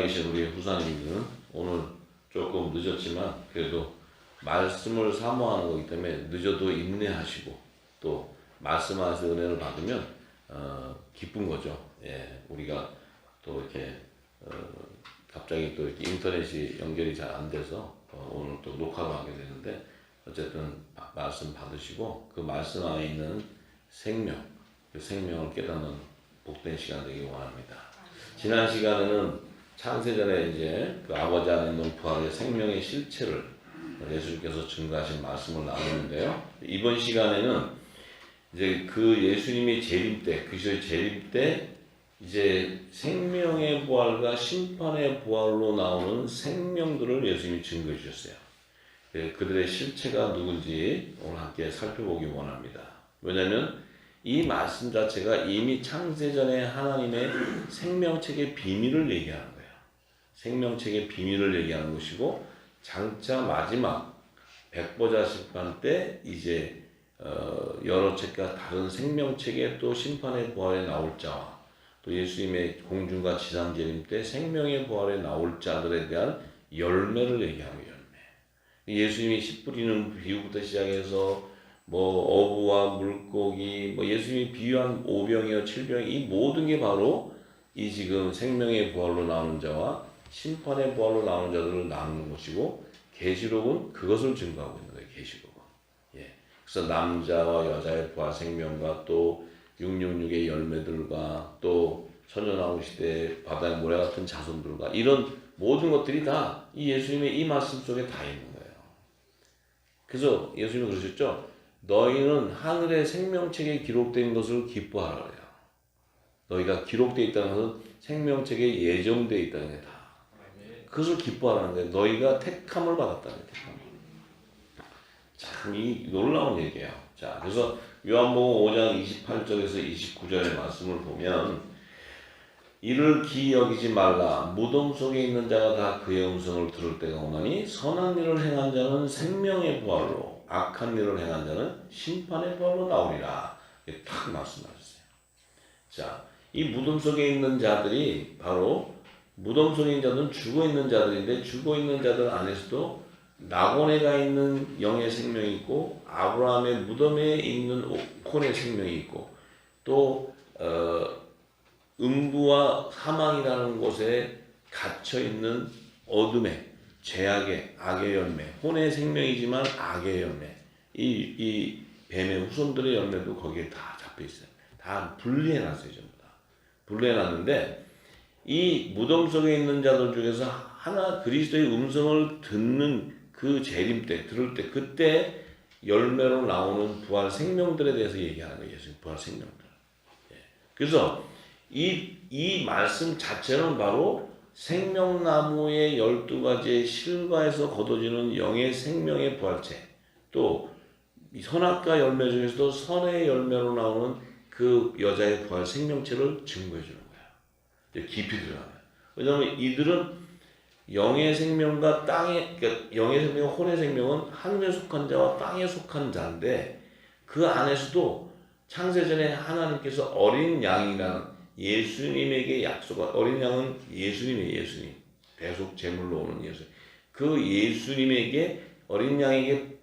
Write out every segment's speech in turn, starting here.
계신 우리 후사님들은 오늘 조금 늦었지만 그래도 말씀을 사모하는 거기 때문에 늦어도 인내하시고 또 말씀 안에서 은혜를 받으면 기쁜 거죠. 예, 우리가 또 이렇게 갑자기 또 이렇게 인터넷이 연결이 잘 안 돼서 오늘 또 녹화를 하게 되는데 어쨌든 말씀 받으시고 그 말씀 안에 있는 생명, 그 생명을 깨닫는 복된 시간 되길 원합니다. 지난 시간에는 창세전에 이제 그 아버지 안에 있는 부활의 생명의 실체를 예수님께서 증거하신 말씀을 나누는데요. 이번 시간에는 이제 그 예수님의 재림 때, 그리스도의 재림 때 이제 생명의 부활과 심판의 부활로 나오는 생명들을 예수님이 증거해 주셨어요. 그들의 실체가 누군지 오늘 함께 살펴보기 원합니다. 왜냐하면 이 말씀 자체가 이미 창세전에 하나님의 생명책의 비밀을 얘기하는 거예요. 생명책의 비밀을 얘기하는 것이고 장차 마지막 백보자 심판 때 이제 여러 책과 다른 생명책의 또 심판의 부활에 나올 자와 또 예수님의 공중과 지상 재림 때 생명의 부활에 나올 자들에 대한 열매를 얘기하는 열매. 예수님이 씨 뿌리는 비유부터 시작해서 어부와 물고기, 예수님이 비유한 오병이어 칠병 이 모든 게 바로 이 지금 생명의 부활로 나오는 자와 심판의 부활로 나오는 자들을 나누는 것이고 계시록은 그것을 증거하고 있는 거예요. 계시록은. 예. 그래서 남자와 여자의 부활 생명과 또 666의 열매들과 또 천년왕후 시대 바다의 모래 같은 자손들과 이런 모든 것들이 다 이 예수님의 이 말씀 속에 다 있는 거예요. 그래서 예수님은 그러셨죠. 너희는 하늘의 생명책에 기록된 것을 기뻐하라 그래요. 너희가 기록되어 있다는 것은 생명책에 예정되어 있다는 게 다. 그것을 기뻐하라는 거예요. 너희가 택함을 받았다는 거예요. 택함을. 참 이 놀라운 얘기예요. 자, 그래서 요한복음 5장 28절에서 29절의 말씀을 보면 이를 기이 여기지 말라. 무덤 속에 있는 자가 다 그의 음성을 들을 때가 오나니 선한 일을 행한 자는 생명의 부활로 악한 일을 행한 자는 심판의 부활로 나오리라. 이렇게 딱 말씀하셨어요. 자, 이 무덤 속에 있는 자들이 바로 무덤 속에 있는 자들은 죽어있는 자들인데 죽어있는 자들 안에서도 낙원에 있는 영의 생명이 있고 아브라함의 무덤에 있는 혼의 생명이 있고 또 음부와 사망이라는 곳에 갇혀있는 어둠의 죄악의 악의 열매 혼의 생명이지만 악의 열매 이 뱀의 후손들의 열매도 거기에 다 잡혀있어요. 다 분리해놨어요. 전부 다 분리해놨는데 이 무덤 속에 있는 자들 중에서 하나 그리스도의 음성을 듣는 그 재림 때 들을 때 그때 열매로 나오는 부활 생명들에 대해서 얘기하는 거예요. 부활 생명들. 예. 그래서 이 말씀 자체는 바로 생명나무의 12가지의 실과에서 거둬지는 영의 생명의 부활체 또 선악과 열매 중에서도 선의 열매로 나오는 그 여자의 부활 생명체를 증거해 주는 거야. 깊이 들어가면. 왜냐하면 이들은 영의 생명과 땅의, 그러니까 영의 생명, 혼의 생명은 하늘에 속한 자와 땅에 속한 자인데 그 안에서도 창세전에 하나님께서 어린 양이라는 예수님에게 약속한 어린 양은 예수님이에요. 예수님. 대속 제물로 오는 예수님. 그 예수님에게 어린 양에게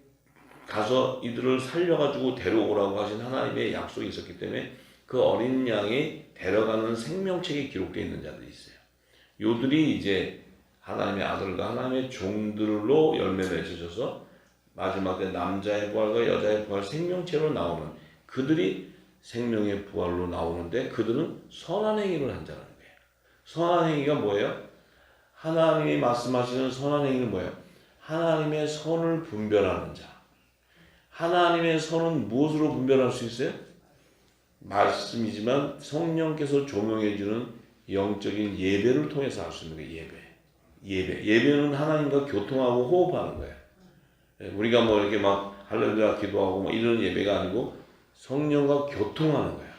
가서 이들을 살려가지고 데려오라고 하신 하나님의 약속이 있었기 때문에 그 어린 양이 데려가는 생명책에 기록되어 있는 자들이 있어요. 요들이 이제 하나님의 아들과 하나님의 종들로 열매 맺어져서 마지막 때 남자의 부활과 여자의 부활 생명체로 나오는 그들이 생명의 부활로 나오는데 그들은 선한 행위를 한 자라는 거예요. 선한 행위가 뭐예요? 하나님이 말씀하시는 선한 행위는 뭐예요? 하나님의 선을 분별하는 자. 하나님의 선은 무엇으로 분별할 수 있어요? 말씀이지만 성령께서 조명해 주는 영적인 예배를 통해서 할 수 있는 거예요. 예배는 하나님과 교통하고 호흡하는 거예요. 우리가 이렇게 할렐루야 기도하고 이런 예배가 아니고 성령과 교통하는 거예요.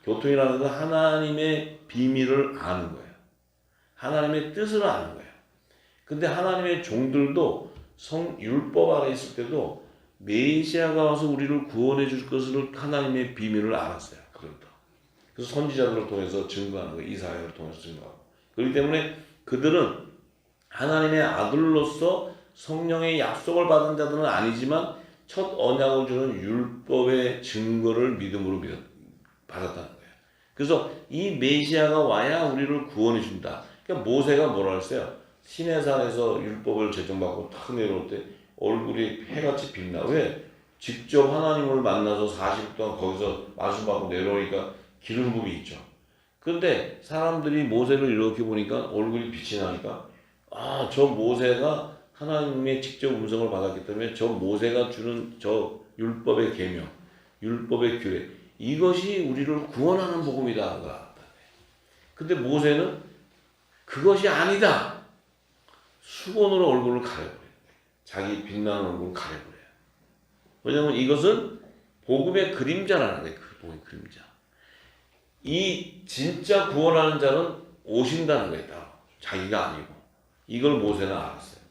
교통이라는 건 하나님의 비밀을 아는 거예요. 하나님의 뜻을 아는 거예요. 근데 하나님의 종들도 율법 아래 있을 때도 메시아가 와서 우리를 구원해 줄 것을 하나님의 비밀을 알았어요. 그래서 선지자들을 통해서 증거하는 거예요. 이사야를 통해서 증거하고. 그렇기 때문에 그들은 하나님의 아들로서 성령의 약속을 받은 자들은 아니지만 첫 언약을 주는 율법의 증거를 믿음으로 받았다는 거예요. 그래서 이 메시아가 와야 우리를 구원해 준다. 그러니까 모세가 뭐라 했어요? 시내산에서 율법을 제정받고 탁 내려올 때 얼굴이 해같이 빛나. 왜? 직접 하나님을 만나서 40일 동안 거기서 말씀받고 내려오니까 기름 부음이 있죠. 그런데 사람들이 모세를 이렇게 보니까 얼굴이 빛이 나니까 저 모세가 하나님의 직접 음성을 받았기 때문에 저 모세가 주는 저 율법의 계명, 율법의 규례 이것이 우리를 구원하는 복음이다. 근데 모세는 그것이 아니다. 수건으로 얼굴을 가려버려요. 자기 빛나는 얼굴을 가려버려요. 왜냐하면 이것은 복음의 그림자라는 거예요. 그 복음의 그림자. 이 진짜 구원하는 자는 오신다는 거예요. 따로. 자기가 아니고. 이걸 모세는 알았어요.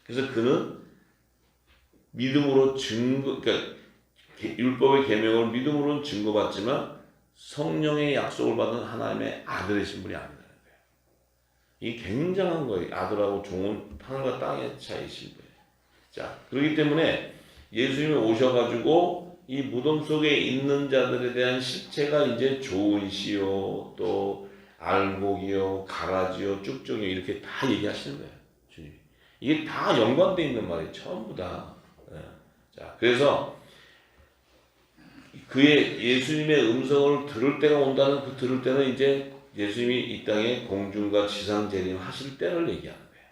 그래서 그는 믿음으로 그러니까 율법의 계명을 믿음으로는 증거받지만 성령의 약속을 받은 하나님의 아들의 신분이 아니라는 거예요. 이게 굉장한 거예요. 아들하고 종은 하늘과 땅의 차이신 거예요. 자, 그렇기 때문에 예수님이 오셔가지고 이 무덤 속에 있는 자들에 대한 실체가 이제 좋은 시요, 또 알곡이요, 가라지요, 쭉정이요 이렇게 다 얘기하시는 거예요. 주님이. 이게 다 연관되어 있는 말이에요. 전부 다. 자, 그래서 그의 예수님의 음성을 들을 때가 온다는 그 들을 때는 이제 예수님이 이 땅에 공중과 지상 재림하실 때를 얘기하는 거예요.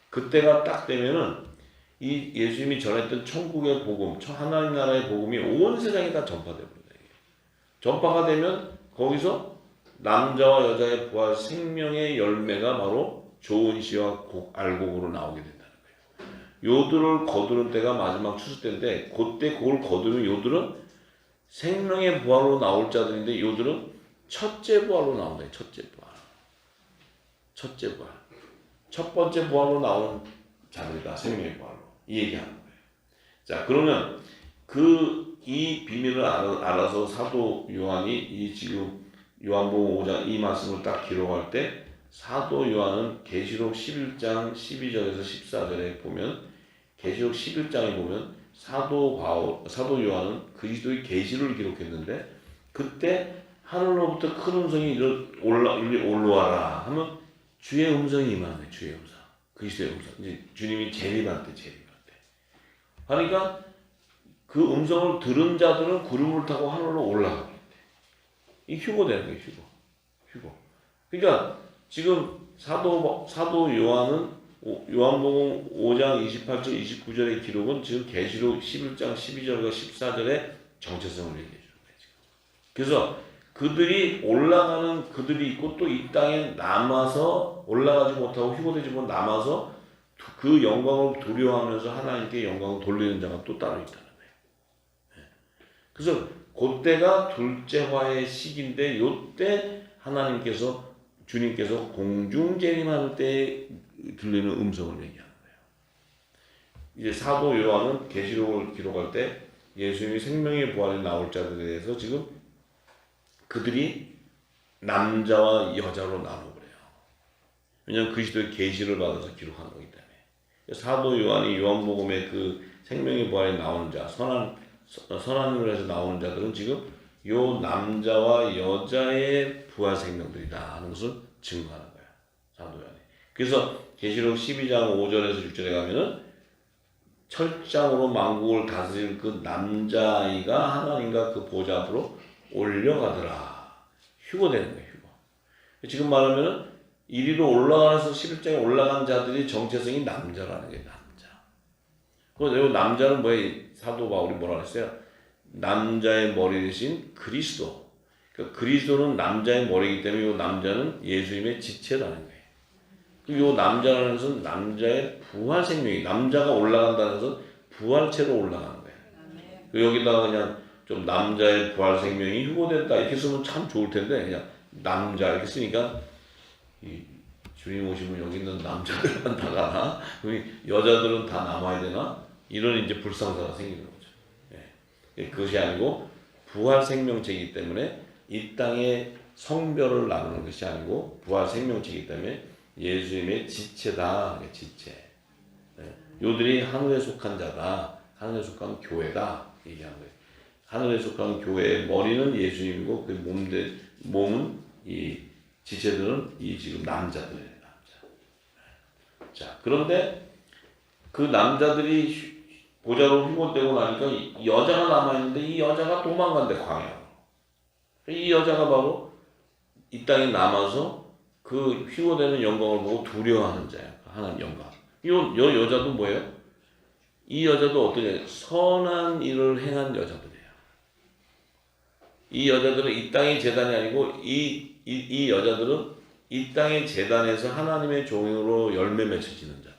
그때가 딱 되면은 이 예수님이 전했던 천국의 복음, 하나님 나라의 복음이 온 세상에 다 전파됩니다. 전파가 되면 거기서 남자와 여자의 부활 생명의 열매가 바로 좋은 씨와 알곡으로 나오게 된다는 거예요. 요들을 거두는 때가 마지막 추수 때인데 그때 그걸 거두면 요들은 생명의 부활로 나올 자들인데 요들은 첫째 부활로 나온다. 첫째 부활. 첫째 부활. 첫 번째 부활로 나오는 자들이다. 생명의 부활로. 이 얘기하는 거예요. 자, 그러면 이 비밀을 알아서 사도 요한이 이 지금 요한복음 5장 이 말씀을 딱 기록할 때 사도 요한은 계시록 11장 12절에서 14절에 보면 계시록 11장에 보면 사도 요한은 그리스도의 계시를 기록했는데 그때 하늘로부터 큰 음성이 올라와라 하면 주의 음성이 임하는 거예요. 주의 음성. 그리스도의 음성. 이제 주님이 재림할 때. 그러니까 그 음성을 들은 자들은 구름을 타고 하늘로 올라가게 돼. 이 휴거되는 거예요. 휴거. 그러니까 지금 사도 요한은 요한복음 5장 28절 29절의 기록은 지금 계시록 11장 12절과 14절의 정체성을 얘기해 주는 거예요. 그래서 그들이 있고 또 이 땅에 남아서 올라가지 못하고 휴거되지 못하고 남아서 그 영광을 두려워하면서 하나님께 영광을 돌리는 자가 또 따로 있다는 거예요. 그래서 그때가 둘째 화의 시기인데 요때 주님께서 공중 재림할 때 들리는 음성을 얘기하는 거예요. 이제 사도 요한은 계시록을 기록할 때 예수님이 생명의 부활에 나올 자들에 대해서 지금 그들이 남자와 여자로 나누고 그래요. 왜냐하면 그리스도의 계시를 받아서 기록한 거기 때문에. 사도 요한이 요한복음의 그 생명의 부활에 나오는 자, 선한 일을 해서 나오는 자들은 지금 요 남자와 여자의 부활 생명들이다 하는 것을 증거하는 거야. 사도 요한이. 그래서 계시록 12장 5절에서 6절에 가면은 철장으로 만국을 다스릴 그 남자아이가 하나님과 그 보좌 앞으로 올려가더라. 휴거되는 거예요. 휴거. 지금 말하면은 이리로 올라가서 11장에 올라간 자들이 정체성이 남자라는 게 남자. 그리고 남자는 뭐예요? 사도 바울이 뭐라 그랬어요? 남자의 머리 대신 그리스도. 그러니까 그리스도는 남자의 머리이기 때문에 이 남자는 예수님의 지체라는 거예요. 그리고 이 남자라는 것은 남자의 부활 생명이 남자가 올라간다는 것은 부활체로 올라가는 거예요. 여기다가 그냥 좀 남자의 부활 생명이 휴거됐다 이렇게 쓰면 참 좋을 텐데 그냥 남자 이렇게 쓰니까 주님 오시면 여기 있는 남자들만 다 가나? 여자들은 다 남아야 되나? 이런 이제 불상사가 생기는 거죠. 예. 그것이 아니고 부활 생명체이기 때문에 이 땅의 성별을 나누는 것이 아니고 부활 생명체이기 때문에 예수님의 지체다. 지체. 요들이 하늘에 속한 자다. 하늘에 속한 교회다. 얘기한 거예요. 하늘에 속한 교회의 머리는 예수님이고 그 몸은 이 지체들은 이 지금 남자들이에요. 남자. 자, 그런데 그 남자들이 보좌로 휘몰되고 나니까 여자가 남아있는데 이 여자가 도망간대, 광야로. 이 여자가 바로 이 땅에 남아서 그 휘몰되는 영광을 보고 두려워하는 자야. 하나님 영광. 요 여자도 뭐예요? 이 여자도 어떠냐? 선한 일을 행한 여자들이에요. 이 여자들은 이 땅의 제단이 아니고 이 여자들은 이 땅의 제단에서 하나님의 종으로 열매 맺혀지는 자들.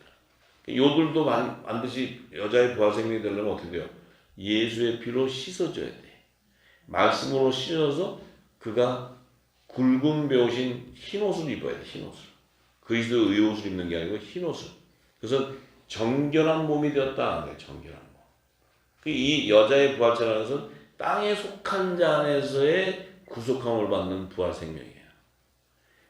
요들도 반드시 여자의 부활 생명이 되려면 어떻게 돼요? 예수의 피로 씻어줘야 돼. 말씀으로 씻어서 그가 굵은 배우신 흰옷을 입어야 돼. 흰옷을. 그리스도의 의옷을 입는 게 아니고 흰옷을. 그래서 정결한 몸이 되었다. 정결한 몸. 이 여자의 부활체라는 것은 땅에 속한 자 안에서의 구속함을 받는 부활 생명이에요.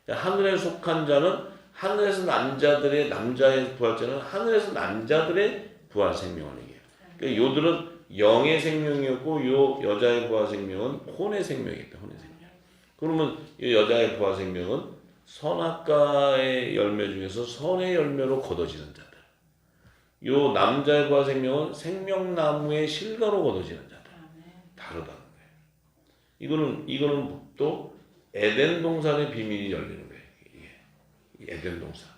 하늘에 속한 자는 하늘에서 난 자들의 남자의 부활체는 하늘에서 난 자들의 부활 생명을 얘기해요. 그러니까 요들은 영의 생명이었고 요 여자의 부활 생명은 혼의 생명이었다. 혼의 생명. 그러면 이 여자의 부활 생명은 선악과의 열매 중에서 선의 열매로 거둬지는 자들. 요 남자의 부활 생명은 생명나무의 실과로 거둬지는 자들. 다르다는 거예요. 이거는 또 에덴 동산의 비밀이 열리는 거예요. 이게 에덴 동산.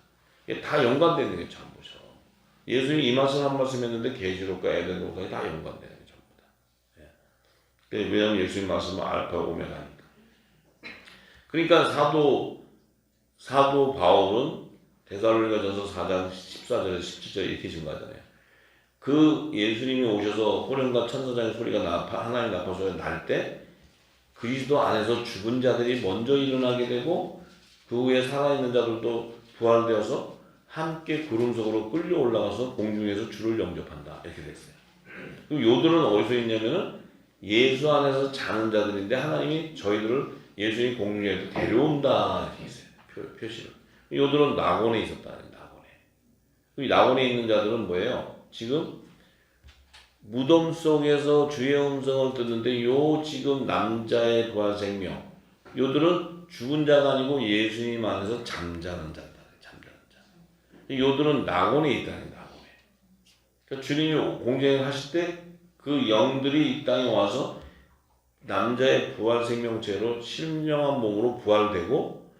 이게 다 연관되는 게 전부죠. 예수님이 이 말씀 한 말씀 했는데 계시록과 에덴 동산이 다 연관되는 게 전부 다. 왜냐하면 예수님 말씀은 알파 오메가니까. 그러니까 사도 바울은 데살로니가전서 4장 14절에서 17절에 이렇게 증거하잖아요. 그 예수님이 오셔서 호련과 천사장의 소리가 하나님 나팔 소리가 날 때 그리스도 안에서 죽은 자들이 먼저 일어나게 되고 그 후에 살아있는 자들도 부활되어서 함께 구름 속으로 끌려 올라가서 공중에서 주를 영접한다. 이렇게 됐어요. 그리고 요들은 어디서 있냐면은 예수 안에서 자는 자들인데 하나님이 저희들을 예수님 공중에 데려온다. 이렇게 있어요. 표시를. 요들은 낙원에 있었다는 거예요. 낙원에. 이 낙원에 있는 자들은 뭐예요? 지금 무덤 속에서 주의 음성을 듣는데 요 지금 남자의 부활 생명 요들은 죽은 자가 아니고 예수님 안에서 잠자는 자다. 잠자는 자. 요들은 낙원에 있다는 낙원에. 그러니까 주님이 공중에 하실 때 그 영들이 이 땅에 와서 남자의 부활 생명체로 신령한 몸으로 부활되고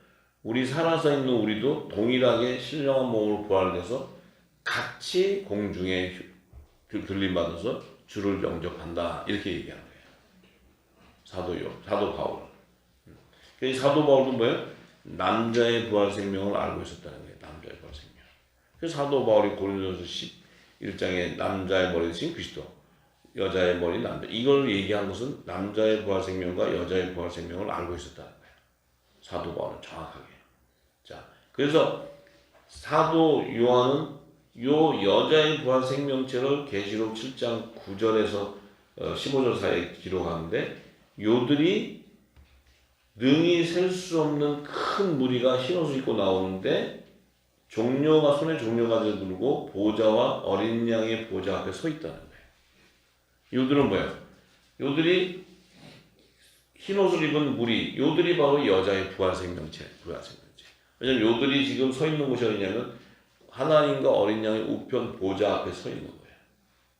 우리 살아서 있는 우리도 동일하게 신령한 몸으로 부활돼서 같이 공중에 들림받아서 주를 영접한다. 이렇게 얘기하는 거예요. 사도 바울. 사도 바울도 뭐예요? 남자의 부활 생명을 알고 있었다는 거예요. 남자의 부활 생명. 그래서 사도 바울이 고린도전서 11장에 남자의 머리 대신 그리스도, 여자의 머리 남자. 이걸 얘기한 것은 남자의 부활 생명과 여자의 부활 생명을 알고 있었다는 거예요. 사도 바울은 정확하게. 자, 그래서 사도 요한은 요 여자의 부활 생명체를 계시록 7장 9절에서 15절 사이에 기록하는데 요들이 능히 셀 수 없는 큰 무리가 흰옷을 입고 나오는데 종려가 손에 종려가 들고 보좌와 어린 양의 보좌 앞에 서 있다는 거예요. 요들은 뭐예요? 요들이 흰옷을 입은 무리, 요들이 바로 여자의 부활 생명체. 왜냐면 요들이 지금 서 있는 곳이 어디냐면 하나님과 어린 양의 우편 보좌 앞에 서 있는 거예요.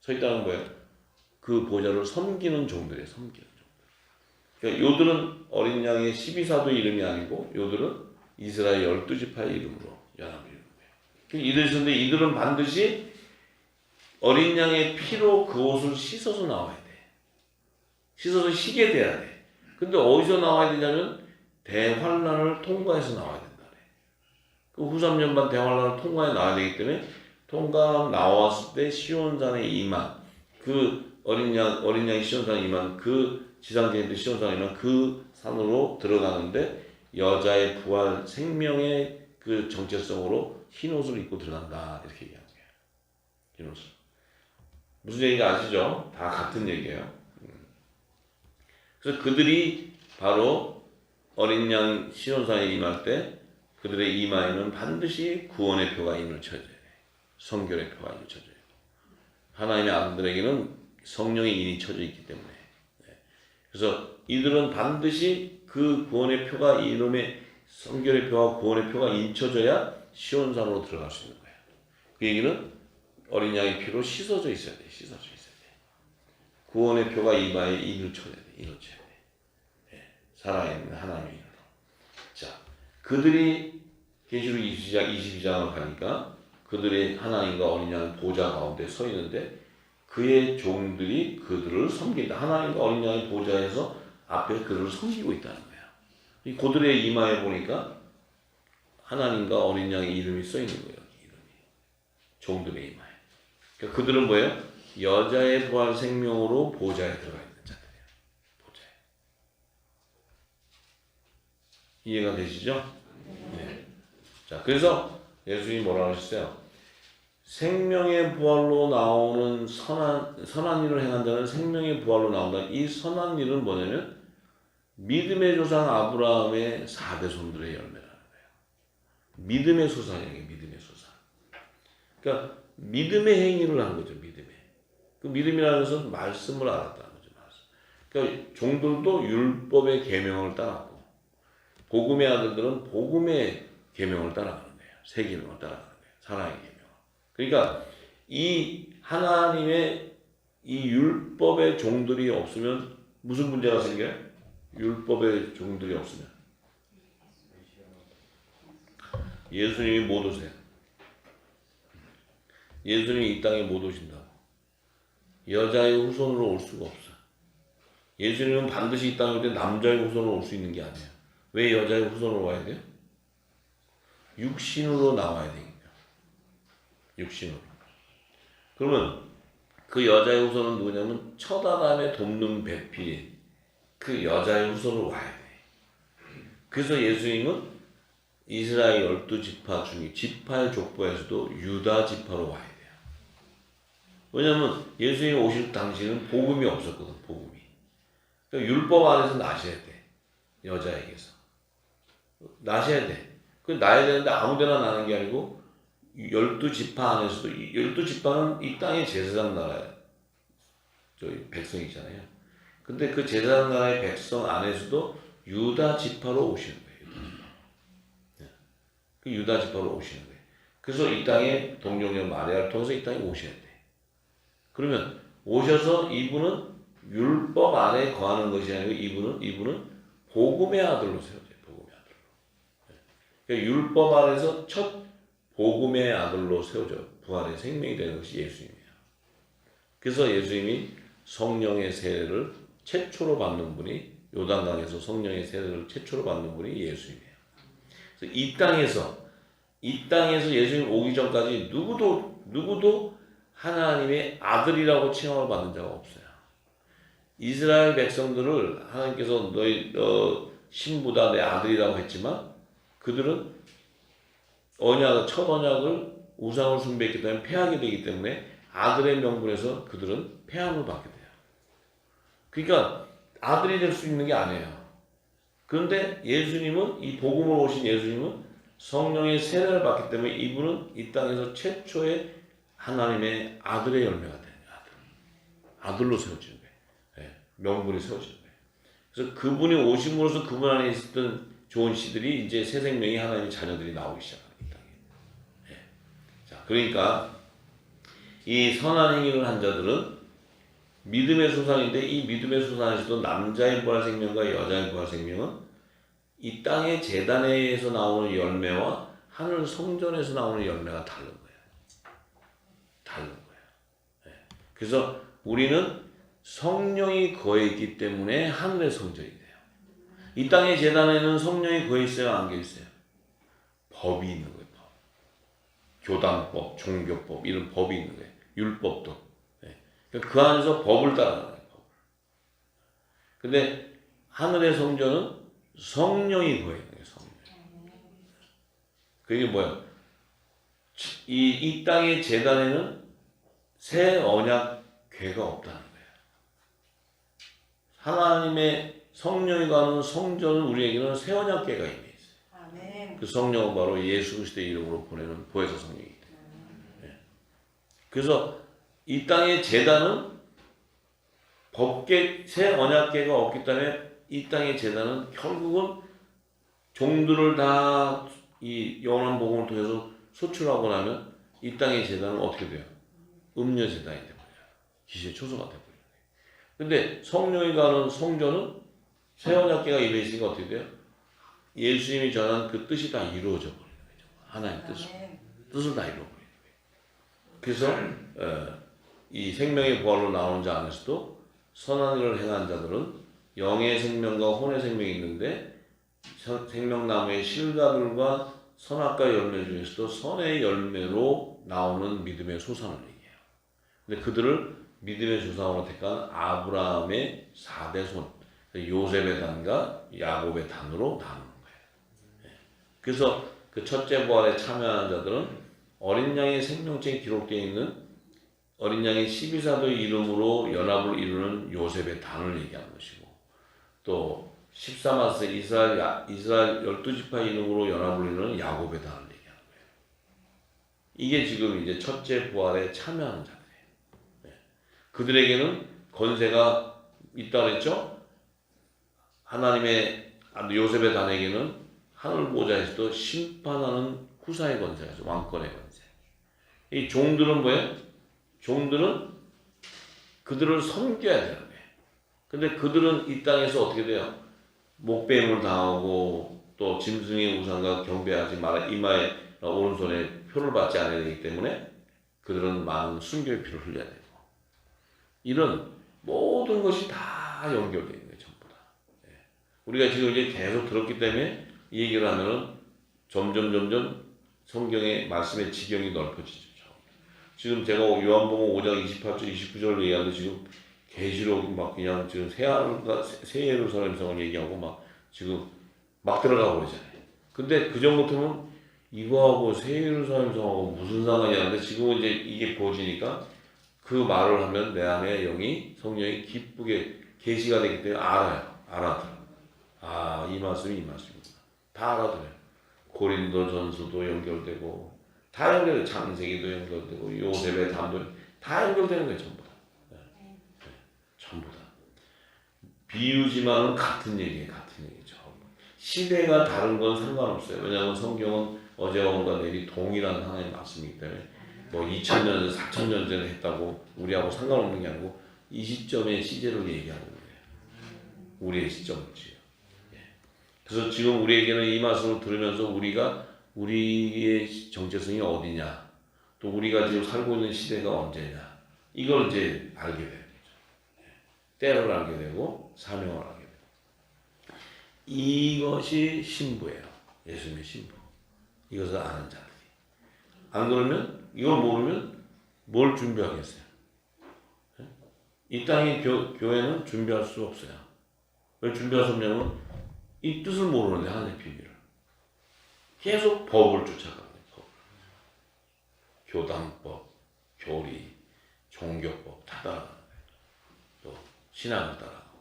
서 있다는 거예요. 그 보좌를 섬기는 종들이에요. 섬기는 종들. 그러니까 요들은 어린 양의 12사도 이름이 아니고 요들은 이스라엘 12지파의 이름으로 연합을 이루는 거예요. 이들인데 이들은 반드시 어린 양의 피로 그 옷을 씻어서 나와야 돼. 씻어서 희게 돼야 돼. 근데 어디서 나와야 되냐면 대환란을 통과해서 나와야 된다. 그 후 3년반 대환란을 통과해 나와야 되기 때문에 통과 나왔을 때 시온산에 임한 그 어린 양이 시온산에 임한 그 지상제인들 시온산에 임한 그 산으로 들어가는데 여자의 부활 생명의 그 정체성으로 흰 옷을 입고 들어간다. 이렇게 얘기하는 거예요. 흰 옷을. 무슨 얘기인지 아시죠? 다 같은 얘기예요. 그래서 그들이 바로 어린 양 시온산에 임할 때 그들의 이마에는 반드시 구원의 표가 인을 쳐져야 돼. 성결의 표가 인을 쳐져야 돼. 하나님의 아들들에게는 성령의 인이 쳐져 있기 때문에. 그래서 이들은 반드시 그 구원의 표가 이름의 성결의 표와 구원의 표가 인쳐져야 시온산으로 들어갈 수 있는 거예요. 그 얘기는 어린 양의 피로 씻어져 있어야 돼. 씻어져 있어야 돼. 구원의 표가 이마에 인을 쳐야 돼. 인을 쳐야 돼. 살아있는 하나님의 인으로. 자, 그들이 계시록 22장을 가니까 그들의 하나님과 어린 양의 보좌 가운데 서 있는데 그의 종들이 그들을 섬긴다. 하나님과 어린 양의 보좌에서 앞에 그들을 섬기고 있다는 거예요. 이 그들의 이마에 보니까 하나님과 어린 양의 이름이 써 있는 거예요. 이름이. 종들의 이마에. 그러니까 그들은 뭐예요? 여자의 부활 생명으로 보좌에 들어가 있는 자들이에요. 보좌에. 이해가 되시죠? 네. 자, 그래서 예수님이 뭐라고 하셨어요? 생명의 부활로 나오는 선한 일을 행한 자는 생명의 부활로 나온다. 이 선한 일은 뭐냐면 믿음의 조상 아브라함의 4대 손들의 열매라는 거예요. 믿음의 소산이에요. 믿음의 소산. 그러니까 믿음의 행위를 한 거죠. 믿음의. 그 믿음이라는 것은 말씀을 알았다는 거죠. 말씀. 그러니까 종들도 율법의 계명을 따랐고 복음의 아들들은 복음의 계명을 따라가는 거예요. 새 계명을 따라가는 거예요. 사랑의 계명. 그러니까 이 하나님의 이 율법의 종들이 없으면 무슨 문제가 생겨요? 율법의 종들이 없으면 예수님이 못 오세요. 예수님이 이 땅에 못 오신다고. 여자의 후손으로 올 수가 없어. 예수님은 반드시 이 땅에 올 때 남자의 후손으로 올 수 있는 게 아니에요. 왜 여자의 후손으로 와야 돼요? 육신으로 나와야 되니까. 육신으로. 그러면 그 여자의 후손은 누구냐면 첫 아담의 돕는 배필 그 여자의 후손으로 와야 돼. 그래서 예수님은 이스라엘 12지파 중에 지파의 족보에서도 유다 지파로 와야 돼요. 왜냐하면 예수님이 오실 당시에는 복음이 없었거든. 복음이. 그러니까 율법 안에서 나셔야 돼. 여자에게서. 나셔야 돼. 그 나야 되는데 아무데나 나는 게 아니고 12지파 안에서도 12지파는 이 땅의 제사장 나라의 저희 백성이잖아요. 근데 그 제사장 나라의 백성 안에서도 유다 지파로 오시는 거예요. 그 유다 지파로 오시는 거예요. 그래서 이 땅에 동정녀 마리아를 통해서 이 땅에 오셔야 돼. 그러면 오셔서 이분은 율법 안에 거하는 것이 아니고 이분은 복음의 아들로 세워져요. 복음의 아들로. 그러니까 율법 안에서 첫 복음의 아들로 세워져 부활의 생명이 되는 것이 예수님이에요. 그래서 예수님이 성령의 세례를 최초로 받는 분이 요단강에서 성령의 세례를 최초로 받는 분이 예수님이에요. 그래서 이 땅에서 예수님 오기 전까지 누구도 하나님의 아들이라고 칭함을 받는 자가 없어요. 이스라엘 백성들을 하나님께서 너 신부다 내 아들이라고 했지만 그들은 첫 언약을 우상을 숭배했기 때문에 패하게 되기 때문에 아들의 명분에서 그들은 패함을 받게 돼요. 그러니까 아들이 될 수 있는 게 아니에요. 그런데 예수님은 이 복음으로 오신 예수님은 성령의 세례를 받기 때문에 이분은 이 땅에서 최초의 하나님의 아들의 열매가 돼요. 아들로 세워지는 거예요. 네, 명분이 세워지는 거예요. 그래서 그분이 오심으로써 그분 안에 있었던 좋은 씨들이 이제 새 생명이 하나님의 자녀들이 나오기 시작합니다. 그러니까 이 선한 행위를 한 자들은 믿음의 소산인데 이 믿음의 소산에서도 남자의 부활 생명과 여자의 부활 생명은 이 땅의 제단에서 나오는 열매와 하늘 성전에서 나오는 열매가 다른 거예요. 다른 거예요. 네. 그래서 우리는 성령이 거해 있기 때문에 하늘의 성전이 돼요. 이 땅의 제단에는 성령이 거해 있어요? 안 거해 있어요? 법이 있는 거예요. 교단법, 종교법 이런 법이 있는 거예요. 율법도. 네. 그 안에서 법을 따라가는 거예요. 근데 하늘의 성전은 성령이 거해 있는 거예요. 성령. 그게 뭐예요? 이 땅의 제단에는 새 언약 궤가 없다는 거예요. 하나님의 성령이 가는 성전은 우리에게는 새 언약 궤가 이미 있어요. 아멘. 그 성령은 바로 예수 그리스도의 이름으로 보내는 보혜사 성령이기 때문에. 그래서 이 땅의 제단은 법계 새 언약계가 없기 때문에 이 땅의 제단은 결국은 종들을 다 이 영원한 복음을 통해서 소출하고 나면 이 땅의 제단은 어떻게 돼요? 음녀 제단이 돼버려요. 기시의 초소가 돼버려요. 근데 성령이 가는 성전은 새 언약계가 임해지니까 어떻게 돼요? 예수님이 전한 그 뜻이 다 이루어져 버리는 거죠. 하나님 뜻을 다 이루어버리는 거예요. 그래서 이 생명의 부활로 나오는 자 안에서도 선한 일을 행한 자들은 영의 생명과 혼의 생명이 있는데 생명나무의 실과들과 선악과 열매 중에서도 선의 열매로 나오는 믿음의 소산을 얘기해요. 근데 그들을 믿음의 조상으로 택한 아브라함의 4대 손, 요셉의 단과 야곱의 단으로 나누는 거예요. 그래서 그 첫째 부활에 참여하는 자들은 어린 양의 생명책에 기록되어 있는 어린 양의 12사도의 이름으로 연합을 이루는 요셉의 단을 얘기하는 것이고, 또 14마세 이스라엘 12지파 이름으로 연합을 이루는 야곱의 단을 얘기하는 거예요. 이게 지금 이제 첫째 부활에 참여하는 자들이에요. 그들에게는 권세가 있다 그랬죠? 하나님의 요셉의 단에게는 하늘 보좌에서도 심판하는 후사의 권세가 있어요. 왕권의 권세. 이 종들은 뭐예요? 종들은 그들을 섬겨야 되는 거예요. 근데 그들은 이 땅에서 어떻게 돼요? 목배임을 당하고 또 짐승의 우상과 경배하지 마라. 이마에 오른손에 표를 받지 않아야 되기 때문에 그들은 많은 순교의 피를 흘려야 되고, 이런 모든 것이 다 연결되어 있는 거예요. 전부 다. 우리가 지금 이제 계속 들었기 때문에 이 얘기를 하면은 점점 성경의 말씀의 지경이 넓어지죠. 지금 제가 요한복음 5장 28절 29절을 얘기하는데 지금 계시록 막 그냥 지금 새 예루살렘 성을 얘기하고 막 지금 막 들어가 버리잖아요. 근데 그 전부터는 이거하고 새 예루살렘 성하고 무슨 상관이 하는데 지금은 이제 이게 보여지니까 그 말을 하면 내 안에 영이 성령이 기쁘게 계시가 되기 때문에 알아들어요. 아, 이 말씀이 이 말씀이구나. 다 알아들어요. 고린도 전서도 연결되고 다 연결돼요. 창세기도 연결되고 요셉의 담도 다 연결되는 거예요. 전부 다. 전부 다. 비유지만은 같은 얘기예요. 같은 얘기죠. 시대가 다른 건 상관없어요. 왜냐하면 성경은 어제와 오늘과 내일이 동일한 하나님의 말씀이기 때문에 뭐 2000년, 4000년 전에 했다고 우리하고 상관없는 게 아니고 이 시점의 시제를 얘기하는 거예요. 우리의 시점을지요. 그래서 지금 우리에게는 이 말씀을 들으면서 우리가 우리의 정체성이 어디냐, 또 우리가 지금 살고 있는 시대가 언제냐, 이걸 이제 알게 되는 거죠. 때를 알게 되고 사명을 알게 되고, 이것이 신부예요. 예수님의 신부. 이것을 아는 자들이. 안 그러면, 이걸 모르면 뭘 준비하겠어요? 이 땅의 교회는 준비할 수 없어요. 왜 준비할 수 없냐면 이 뜻을 모르는데, 하나님의 비밀을. 계속 법을 쫓아가는 거예요. 법. 교단법, 교리, 종교법 다 따라가는 거예요. 또 신앙을 따라가고.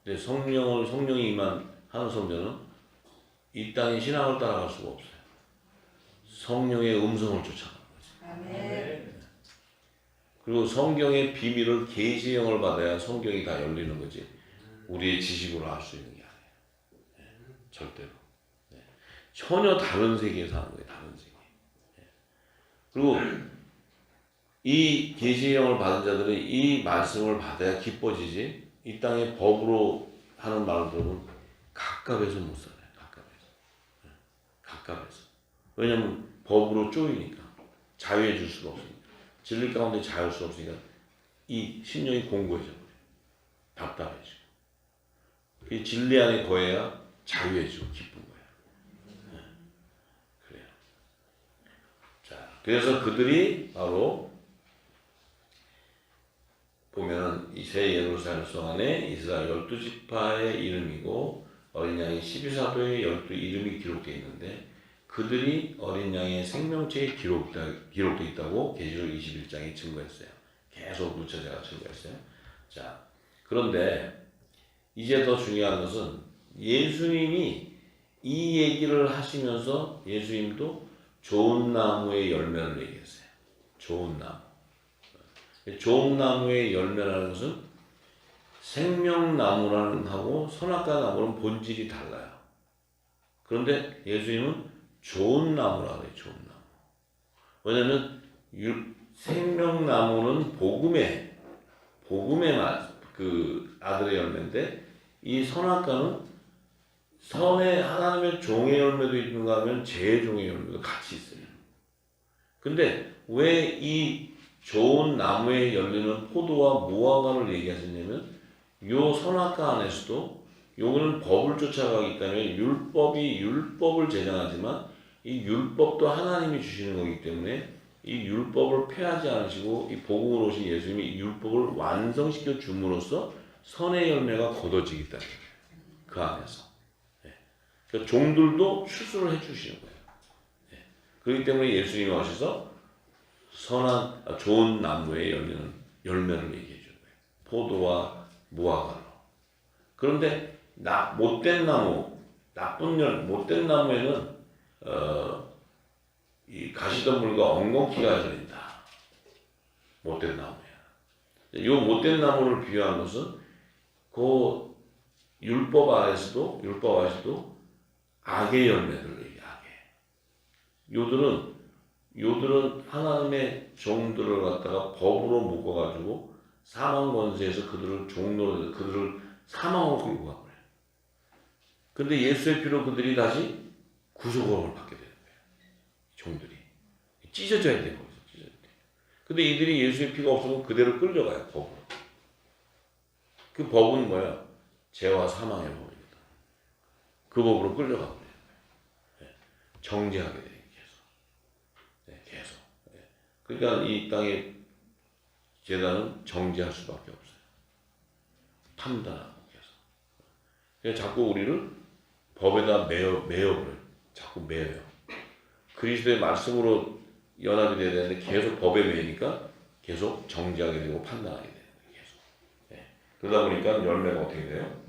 근데 성령이 임한 하는 성전은 이 땅의 신앙을 따라갈 수가 없어요. 성령의 음성을 쫓아가는 거죠. 아멘. 그리고 성경의 비밀을 계시의 영을 받아야 성경이 다 열리는 거지 우리의 지식으로 알 수 있는 게 아니에요. 절대로. 전혀 다른 세계에서 하는 거예요. 다른 세계. 그리고 이 계시의 영을 받은 자들은 이 말씀을 받아야 기뻐지지, 이 땅의 법으로 하는 말을 들으면 갑갑해서 못 살아요. 갑갑해서. 왜냐면 법으로 쪼이니까. 자유해 줄 수가 없으니까. 진리 가운데 자유할 수 없으니까 이 심령이 공고해져 버려요. 답답해지고. 이 진리 안에 거해야 자유해지고 기쁜 거예요. 그래요. 자, 그래서 그들이 바로 보면은 이 새 예루살렘 성 안에 이스라엘 12지파의 이름이고 어린 양의 12사도의 12 이름이 기록되어 있는데, 그들이 어린 양의 생명책에 기록되어 있다고 계시록 21장에 증거했어요. 계속 누차 제가 증거했어요. 자, 그런데 이제 더 중요한 것은 예수님이 이 얘기를 하시면서 예수님도 좋은 나무의 열매를 얘기했어요. 좋은 나무. 좋은 나무의 열매라는 것은 생명나무라는 하고 선악과 나무는 본질이 달라요. 그런데 예수님은 좋은 나무라고 해요. 좋은 나무. 왜냐하면 생명나무는 복음의 그 아들의 열매인데 이 선악과는 선의 하나님의 종의 열매도 있는가 하면 죄의 종의 열매도 같이 있어요. 근데 왜 이 좋은 나무에 열리는 포도와 무화과를 얘기하셨냐면 요 선악과 안에서도 요거는 법을 쫓아가기 때문에 율법이 율법을 제정하지만 이 율법도 하나님이 주시는 거기 때문에 이 율법을 폐하지 않으시고 이 복음으로 오신 예수님이 이 율법을 완성시켜 줌으로써 선의 열매가 거둬지기 때문에 그 안에서 그러니까 종들도 추수를 해주시는 거예요. 그렇기 때문에 예수님이 오셔서 좋은 나무에 열리는 열매를 얘기해 주는 거예요. 포도와 무화과로. 그런데 못된 나무, 못된 나무에는 이 가시덤불과 엉겅퀴가 열린다. 못된 나무야. 요 못된 나무를 비유한 것은 그 율법 안에서도 악의 열매들을 얘기해. 요들은 하나님의 종들을 갖다가 법으로 묶어가지고 사망 권세에서 그들을 종로로 그들을 사망으로 끌고 가버려요. 근데 예수의 피로 그들이 다시 구속을 받게 되는 거예요. 종들이 찢어져야 돼요. 거기서 찢어져야 돼요. 근데 이들이 예수의 피가 없으면 그대로 끌려가요. 법으로. 그 법은 뭐야? 죄와 사망의 법입니다. 그 법으로 끌려가 버려요. 정죄하게 돼요. 계속. 그러니까 이 땅의 재단은 정죄할 수밖에 없어요. 판단하고 계속. 그래서 자꾸 우리를 법에다 매어버려요. 자꾸 매여요. 그리스도의 말씀으로 연합이 돼야 되는데 계속 법에 매이니까 계속 정죄하게 되고 판단하게 되는 거예요. 계속. 그러다 보니까 열매가 어떻게 돼요?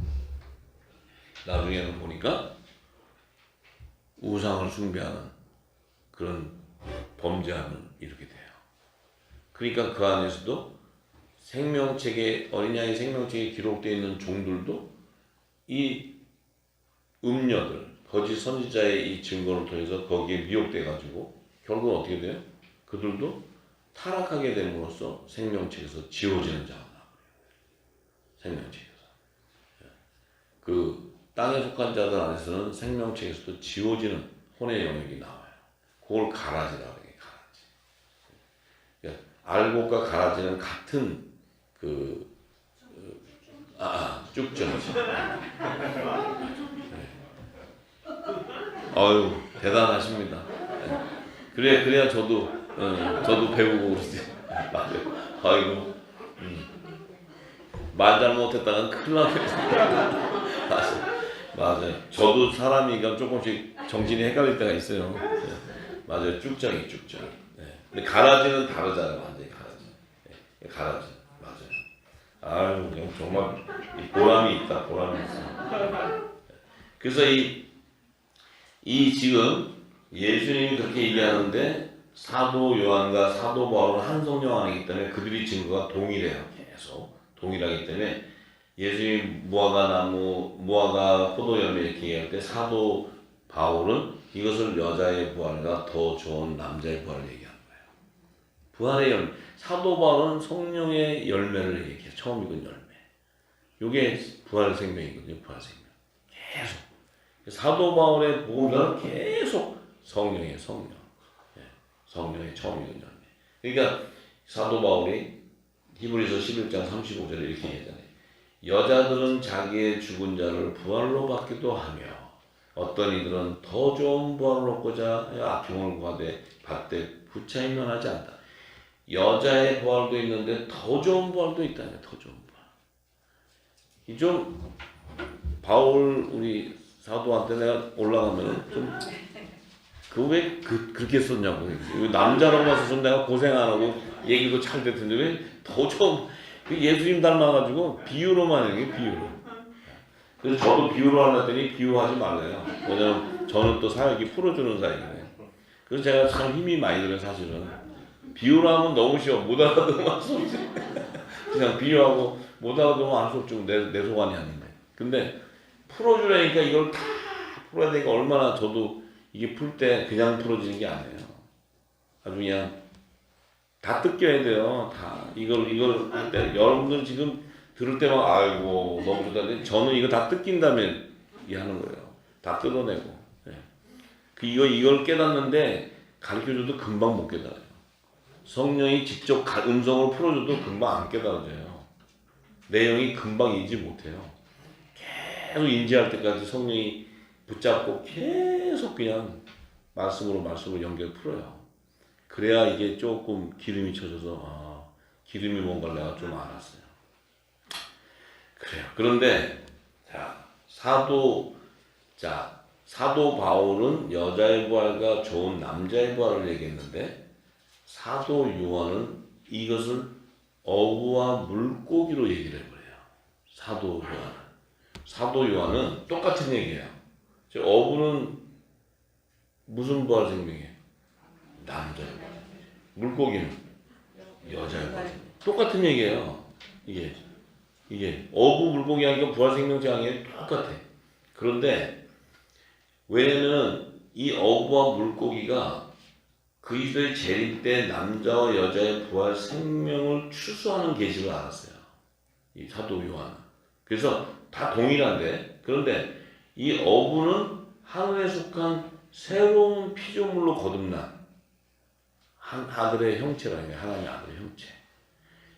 나중에는 보니까 우상을 숭배하는 그런 범죄하는 이렇게 돼요. 그러니까 그 안에서도 어린 양의 생명책에 기록되어 있는 종들도 이 음녀들, 거짓 선지자의 이 증거를 통해서 거기에 미혹돼 가지고 결국은 어떻게 돼요? 그들도 타락하게 됨으로써 생명책에서 지워지는 자가 나와요. 생명책에서. 그 땅에 속한 자들 안에서는 생명책에서도 지워지는 혼의 영역이 나와요. 그걸 가라지라고 해요. 가라지. 그러니까 알곡과 가라지는 같은 쭉정이죠. 아유 대단하십니다. 그래야 저도 배우고 그러지. 맞아요. 아이고 말 잘못했다간 큰일 나겠어. 맞아요. 저도 사람이니까 조금씩 정신이 헷갈릴 때가 있어요. 맞아요. 쭉정이. 근데 가라지는 다르잖아요. 완전히 가라지. 가라지. 맞아요. 아유, 정말 보람이 있다. 보람이 있어. 그래서 이 지금 예수님이 그렇게 얘기하는데 사도 요한과 사도 바울은 한 성령 안이기 때문에 그들이 증거가 동일해요. 계속 동일하기 때문에 예수님 무화과 포도 열매 이렇게 얘기할 때 사도 바울은 이것을 여자의 부활과 더 좋은 남자의 부활을 얘기하는 거예요. 부활의 열매. 사도 바울은 성령의 열매를 얘기해요. 처음 읽은 열매. 이게 부활의 생명이거든요. 부활의 생명. 계속. 사도 바울의 복음서는 계속 성령이에요. 성령. 성령의 처음 읽은 열매. 그러니까 사도 바울이 히브리서 11장 35절에 이렇게 얘기하잖아요. 여자들은 자기의 죽은 자를 부활로 받기도 하며 어떤 이들은 더 좋은 부활을 얻고자 악행을 받되 부차임 면하지 않다. 여자의 부활도 있는데 더 좋은 부활도 있다며. 더 좋은 부활. 이 좀 바울 우리 사도한테 내가 올라가면 좀 왜 그렇게 썼냐고. 남자라고 와서 내가 고생 안 하고 얘기도 잘 됐는데 왜 더 좀 예수님 닮아가지고 비유로만 해. 비유로. 그래서 저도 비유를 하려 했더니 비유하지 말래요. 왜냐면 저는 또 사역이 풀어주는 사역이에요. 그래서 제가 참 힘이 많이 들어요, 사실은. 비유를 하면 너무 쉬워. 못 알아듣으면 할 수 없지. 그냥 비유하고 못 알아듣으면 할 수 없지. 내 소관이 아닌데. 근데 풀어주려니까 이걸 다 풀어야 되니까 얼마나 저도 이게 풀 때 그냥 풀어지는 게 아니에요. 아주 그냥 다 뜯겨야 돼요. 다. 이걸 할 때. 여러분들 지금 들을 때만 아이고 너무 좋다. 저는 이거 다 뜯긴 다음에 이해하는 거예요. 다 뜯어내고. 네. 이걸 깨닫는데 가르쳐줘도 금방 못 깨달아요. 성령이 직접 음성을 풀어줘도 금방 안 깨달아져요. 내용이 금방 인지 못해요. 계속 인지할 때까지 성령이 붙잡고 계속 그냥 말씀으로 연결 풀어요. 그래야 이게 조금 기름이 쳐져서 기름이 뭔가를 내가 좀 알았어요. 그래요. 그런데 사도 바울은 여자의 부활과 좋은 남자의 부활을 얘기했는데 사도 요한은 이것을 어부와 물고기로 얘기를 해버려요. 사도 요한은 똑같은 얘기예요. 어부는 무슨 부활 생명이에요? 남자의 부활. 물고기는 여자의 부활. 똑같은 얘기예요. 이게 어부 물고기 하니까 부활 생명체 하는 게 똑같아. 그런데 왜냐면 이 어부와 물고기가 그리스도의 재림 때 남자와 여자의 부활 생명을 추수하는 계시를 알았어요. 이 사도 요한은. 그래서 다 동일한데, 그런데 이 어부는 하늘에 속한 새로운 피조물로 거듭난 한 아들의 형체라는 게 하나님의 아들의 형체.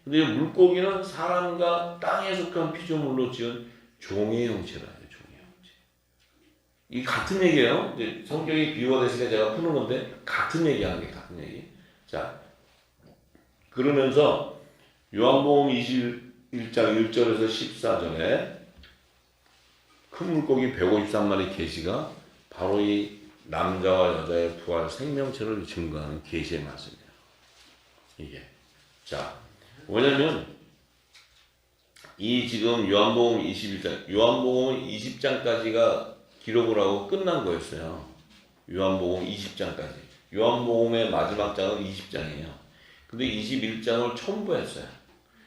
근데 물고기는 사람과 땅에 속한 피조물로 지은 종의 형체라는 거예요. 종의 형체. 이 같은 얘기예요. 이제 성경이 비유가 됐으니까 제가 푸는 건데 같은 얘기하는 게 같은 얘기. 자, 그러면서 요한복음 21장 1절에서 14절에 큰 물고기 153마리 계시가 바로 이 남자와 여자의 부활 생명체를 증거하는 계시의 말씀이에요. 이게. 자, 왜냐면 이 지금 요한복음 21장, 요한복음 20장까지가 기록을 하고 끝난 거였어요. 요한복음 20장까지. 요한복음의 마지막 장은 20장이에요. 근데 21장을 첨부했어요.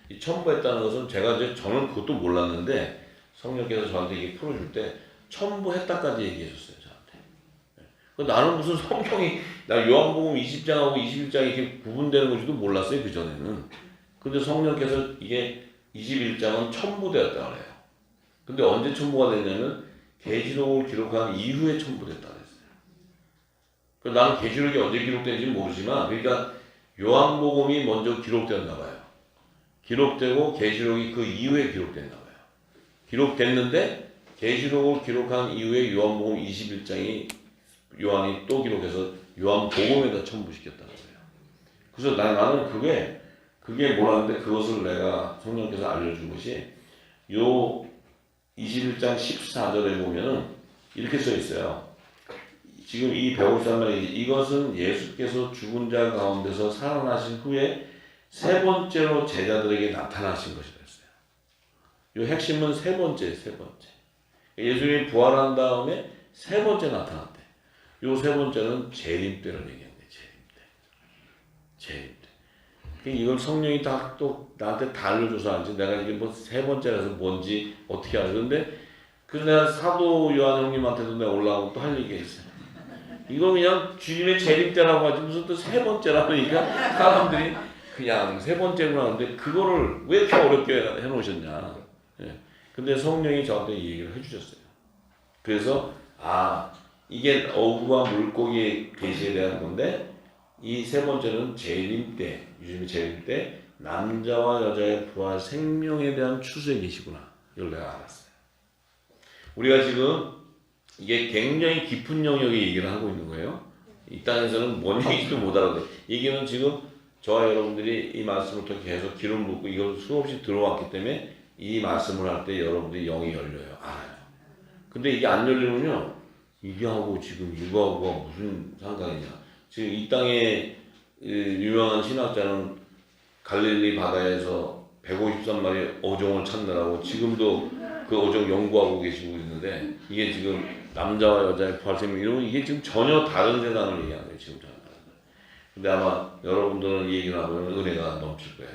이 첨부했다는 것은 저는 그것도 몰랐는데 성령께서 저한테 이게 풀어줄 때 첨부했다까지 얘기해줬어요. 저한테. 나는 무슨 성경이 나 요한복음 20장하고 21장이 이렇게 구분되는 건지도 몰랐어요. 그전에는. 근데 성령께서 이게 21장은 첨부되었다 그래요. 근데 언제 첨부가 됐냐면 계시록을 기록한 이후에 첨부됐다 그랬어요. 나는 계시록이 언제 기록된지 모르지만 그러니까 요한복음이 먼저 기록되었나 봐요. 기록되고 계시록이 그 이후에 기록됐나 봐요. 기록됐는데 계시록을 기록한 이후에 요한복음 21장이 요한이 또 기록해서 요한복음에다 첨부시켰다는 거예요. 그래서 나는 그게 뭐라는데 그것을 내가 성령께서 알려준 것이 요 21장 14절에 보면은 이렇게 써 있어요. 지금 이 153마리 이것은 예수께서 죽은 자 가운데서 살아나신 후에 세 번째로 제자들에게 나타나신 것이라 했어요. 요 핵심은 세 번째. 예수님이 부활한 다음에 세 번째 나타났대. 요 세 번째는 재림 때를 얘기하는데 재림 때. 이걸 성령이 또 나한테 다 알려줘서 알지. 내가 이게 뭐 세 번째라서 뭔지 어떻게 알았는데 그래서 내가 사도 요한 형님한테도 내가 올라가고 또 할 얘기가 있어요. 이거 그냥 주님의 재림 때라고 하지 무슨 또 세 번째라니까 사람들이 그냥 세 번째로 하는데 그거를 왜 이렇게 어렵게 해놓으셨냐. 예. 근데 성령이 저한테 이 얘기를 해주셨어요. 그래서 이게 어부와 물고기의 계시에 대한 건데 이 세 번째는 재림 때, 유심히 재림 때 남자와 여자의 부활 생명에 대한 추수의 계시구나. 이걸 내가 알았어요. 우리가 지금 이게 굉장히 깊은 영역의 얘기를 하고 있는 거예요. 이 땅에서는 뭔 얘기인지도 못 알아듣어요. 얘기는 지금 저와 여러분들이 이 말씀을 통해 계속 기름 붓고 이걸 수없이 들어왔기 때문에 이 말씀을 할 때 여러분들이 영이 열려요. 알아요. 근데 이게 안 열리면요. 이게 하고 지금 이거하고가 무슨 상관이냐. 지금 이 땅에 유명한 신학자는 갈릴리 바다에서 153마리 어종을 찾느라고 지금도 그 오종 연구하고 계시고 있는데 이게 지금 남자와 여자의 부활생명 이런 이게 지금 전혀 다른 세상을 얘기하는 거예요. 지금 전혀 다른. 근데 아마 여러분들은 이 얘기 나누면 은혜가 넘칠 거예요.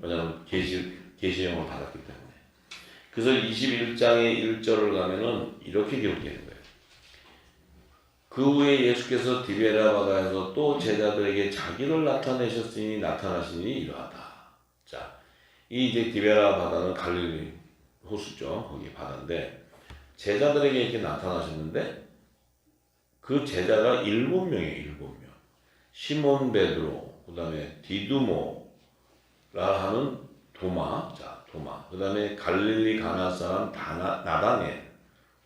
왜냐하면 계시형을 받았기 때문에. 그래서 21장의 1절을 가면은 이렇게 기록되는 거예요. 그 후에 예수께서 디베랴 바다에서 또 제자들에게 자기를 나타내셨으니 나타나시니 이러하다. 자, 이 이제 디베랴 바다는 갈릴리 호수죠. 거기 바다인데 제자들에게 이렇게 나타나셨는데 그 제자가 7명이에요. 7명. 시몬 베드로, 그 다음에 디두모라 하는 도마, 자 도마. 그 다음에 갈릴리 가나 사람 나다니엘.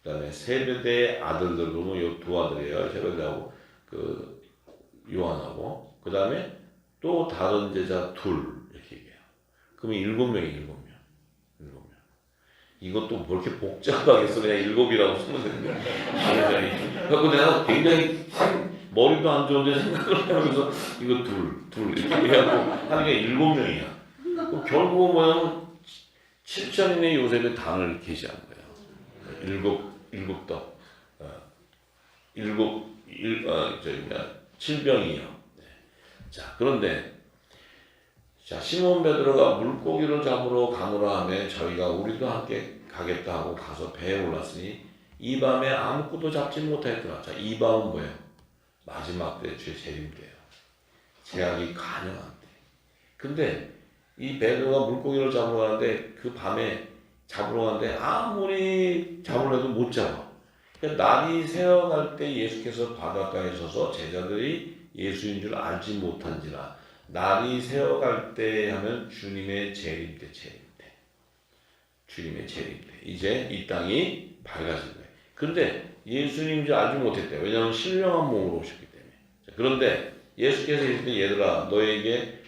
그 다음에 세베대의 아들들, 그러면 요 두 아들이에요. 세베대하고 그 요한하고. 그 다음에 또 다른 제자 둘 이렇게 얘기해요. 그러면 7명이 7명. 이것도 뭐 이렇게 복잡하게 써 그냥 7이라고 쓰면 되는데 그래서 내가 굉장히 머리도 안 좋은데 생각을 하면서 이거 둘 이렇게 해갖고 하는 게 7명이야. 결국은 뭐냐면 7천인의 요셉의 단을 계시하는 거예요. 일곱 떡, 7병이요. 자, 그런데 자, 시몬 베드로가 물고기를 잡으러 가노라 하며 저희가 우리도 함께 가겠다 하고 가서 배에 올랐으니 이 밤에 아무것도 잡지 못하였더라. 자, 이 밤은 뭐예요? 마지막 때 주의 재림 때예요. 제약이 가능한 때. 근데 이 베드로가 물고기를 잡으러 가는데 그 밤에 잡으러 가는데 아무리 잡으려 해도 못 잡아. 그러니까 날이 새어갈 때 예수께서 바닷가에 서서 제자들이 예수인 줄 알지 못한지라. 날이 새어갈 때 하면 주님의 재림 때. 주님의 재림 때. 이제 이 땅이 밝아진 거예요. 그런데 예수님인 줄 알지 못했대요. 왜냐하면 신령한 몸으로 오셨기 때문에. 자, 그런데 예수께서 이르시되 얘들아 너에게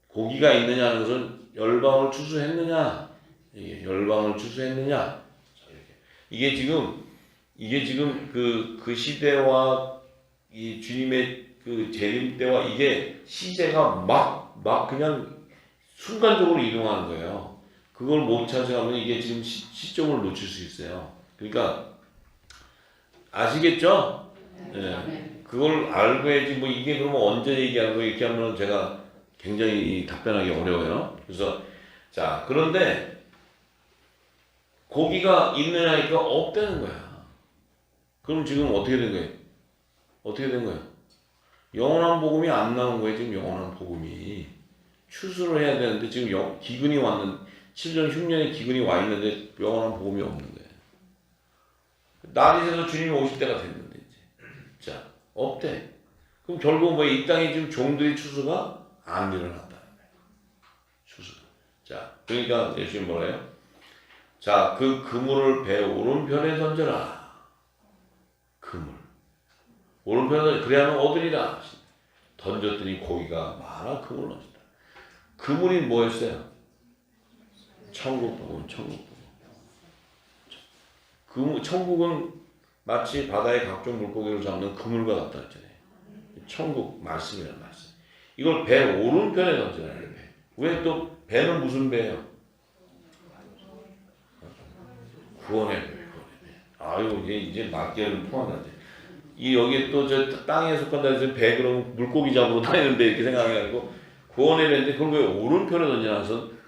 고기가 있느냐 하는 것은 열방을 추수했느냐? 열방을 추수했느냐? 자, 이게 지금 그 시대와 이 주님의 그 재림 때와 이게 시제가 막 그냥 순간적으로 이동하는 거예요. 그걸 못 찾아가면 이게 지금 시점을 놓칠 수 있어요. 그러니까 아시겠죠? 네. 그걸 알고 해야지 뭐 이게 그러면 언제 얘기하는 거 이렇게 하면 제가 굉장히 답변하기 어려워요. 그래서 자, 그런데 고기가 있느냐니까 없다는 거야. 그럼 지금 어떻게 된 거예요? 어떻게 된 거예요? 영원한 복음이 안 나온 거예요. 지금 영원한 복음이 추수를 해야 되는데 지금 기근이 왔는 7년 흉년의 기근이 와 있는데 영원한 복음이 없는 거예요. 날이 새서 주님이 오실 때가 됐는데 이제 자 없대. 그럼 결국 뭐 이 땅에 지금 종들의 추수가 안 일어났다는 거예요. 추수가. 자 그러니까 예수님 뭐래요? 자 그 그물을 배 오른편에 던져라. 그물. 오른편에 그래야만 얻으리라. 던졌더니 고기가 많아 그물을 던졌다. 그물이 뭐였어요? 천국복음. 천국은 마치 바다의 각종 물고기를 잡는 그물과 같다 했잖아요. 천국 말씀이란 말씀. 이걸 배 오른편에 던져라. 왜 또 배는 무슨 배예요? 구원의 배. 아유 이제 맞게는 통한다. 이 여기 또 저 땅에 속한다 해서 배 그러면 물고기 잡으러 다니는데 이렇게 생각이 아니고 구원의 배인데 그걸 왜 오른편에 던져놔서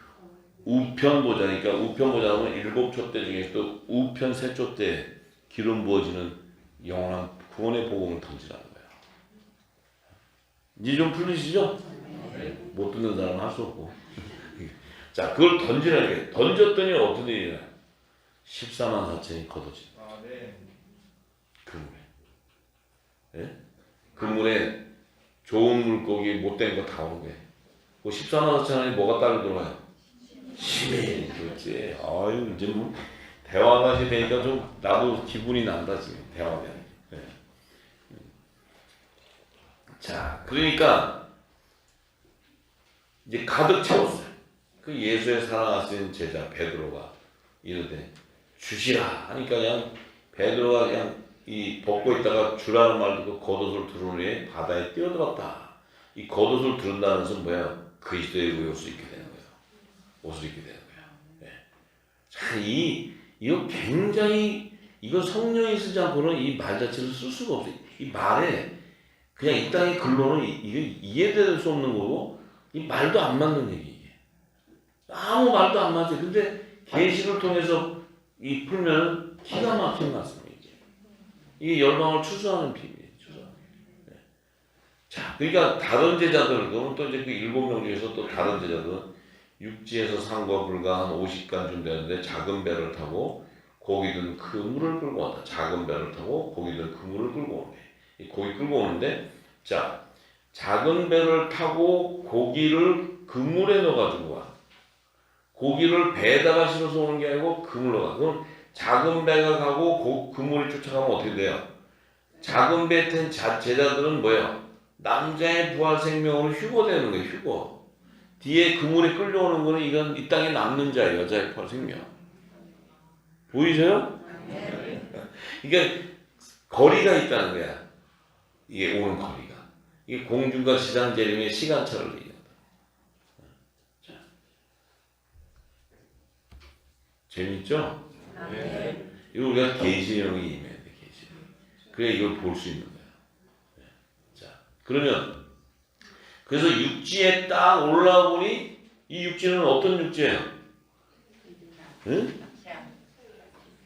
우편 보자니까 우편 보자면 7촛대 중에서도 우편 3촛대 기름 부어지는 영원한 구원의 복음을 던지라는 거예요. 이제 좀 풀리시죠? 못 듣는 사람은 할 수 없고. 자, 그걸 던지라는 게 던졌더니 어떤 일이냐? 14만 4천이 걷어진. 그물에. 예? 그물에 좋은 물고기 못된 거 다 오는 거예요. 그 14만 4천원이 뭐가 따로 들어가요? 힘이. 그렇지. 아유, 이제 뭐, 대화가 되니까 좀, 나도 기분이 난다, 지금. 대화가. 네. 자, 그러니까, 이제 가득 채웠어요. 그 예수의 사랑하시는 제자, 베드로가 이르되, 주시라. 하니까 그냥, 베드로가 그냥, 이 벗고 있다가 주라는 말 듣고 겉옷을 두르니 바다에 뛰어들었다. 이 겉옷을 두른다는 것은 뭐예요? 그리스도의 옷을 입게 되는 거예요. 옷을 입게 되는 거예요. 네. 자, 이거 굉장히 이거 성령이 쓰지 않고는 이 말 자체를 쓸 수가 없어요. 이 말에 그냥 이 땅의 글로는 이게 이해될 수 없는 거고 이 말도 안 맞는 얘기 이게. 아무 말도 안 맞아요. 근데 계시를 통해서 이 풀면 기가 막힌 말씀이에요. 이게 열방을 추수하는 비밀이에요. 추수하는 비밀. 네. 자, 그러니까 다른 제자들, 그러면 또 이제 그 7명 중에서 또 다른 제자들은 육지에서 산과 불과 한 50간 되는데 작은 배를 타고 고기든 그물을 끌고 온다. 작은 배를 타고 고기든 그물을 끌고 오는데 이 고기 끌고 오는데 자 작은 배를 타고 고기를 그물에 넣어가지고 와. 고기를 배에다가 실어서 오는 게 아니고 그물로 가. 그럼 작은 배가 가고 그물이 쫓아가면 어떻게 돼요? 작은 배에 탄 제자들은 뭐예요? 남자의 부활 생명으로 휴거되는 거예요. 휴거. 뒤에 그물에 끌려오는 거는 이건 이 땅에 남는 자예요. 여자의 부활 생명. 보이세요? 그러니까 거리가 있다는 거야. 이게 오는 거리가. 이게 공중과 지상 재림의 시간차를 얘기한다. 자. 재밌죠? 네. 이거 우리가 계시형이 임해야 돼. 계시형. 그래 이걸 볼 수 있는 거야. 네. 자, 그러면 그래서 육지에 딱 올라오니 이 육지는 어떤 육지예요? 응?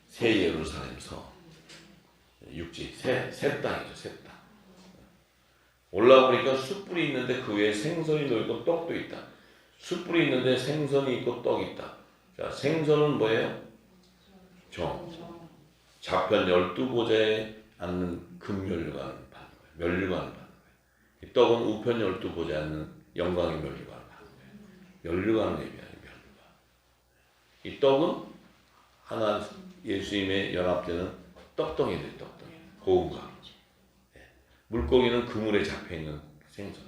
새 예루살렘 서. 육지, 새 땅이죠, 새 땅. 올라오니까 숯불이 있는데 그 위에 생선이 놓이고 떡도 있다. 숯불이 있는데 생선이 있고 떡이 있다. 자, 생선은 뭐예요? 정. 좌편 12보좌에 앉는 금면류관을 받는 거예요. 면류관을 받는 거예요. 이 떡은 우편 12보좌에 앉는 영광의 면류관을 받는 거예요. 면류관을 얘기하는 면류관. 이 떡은 하나 예수님의 연합되는 떡덩이들, 떡덩이. 고운가. 네. 물고기는 그물에 잡혀있는 생선.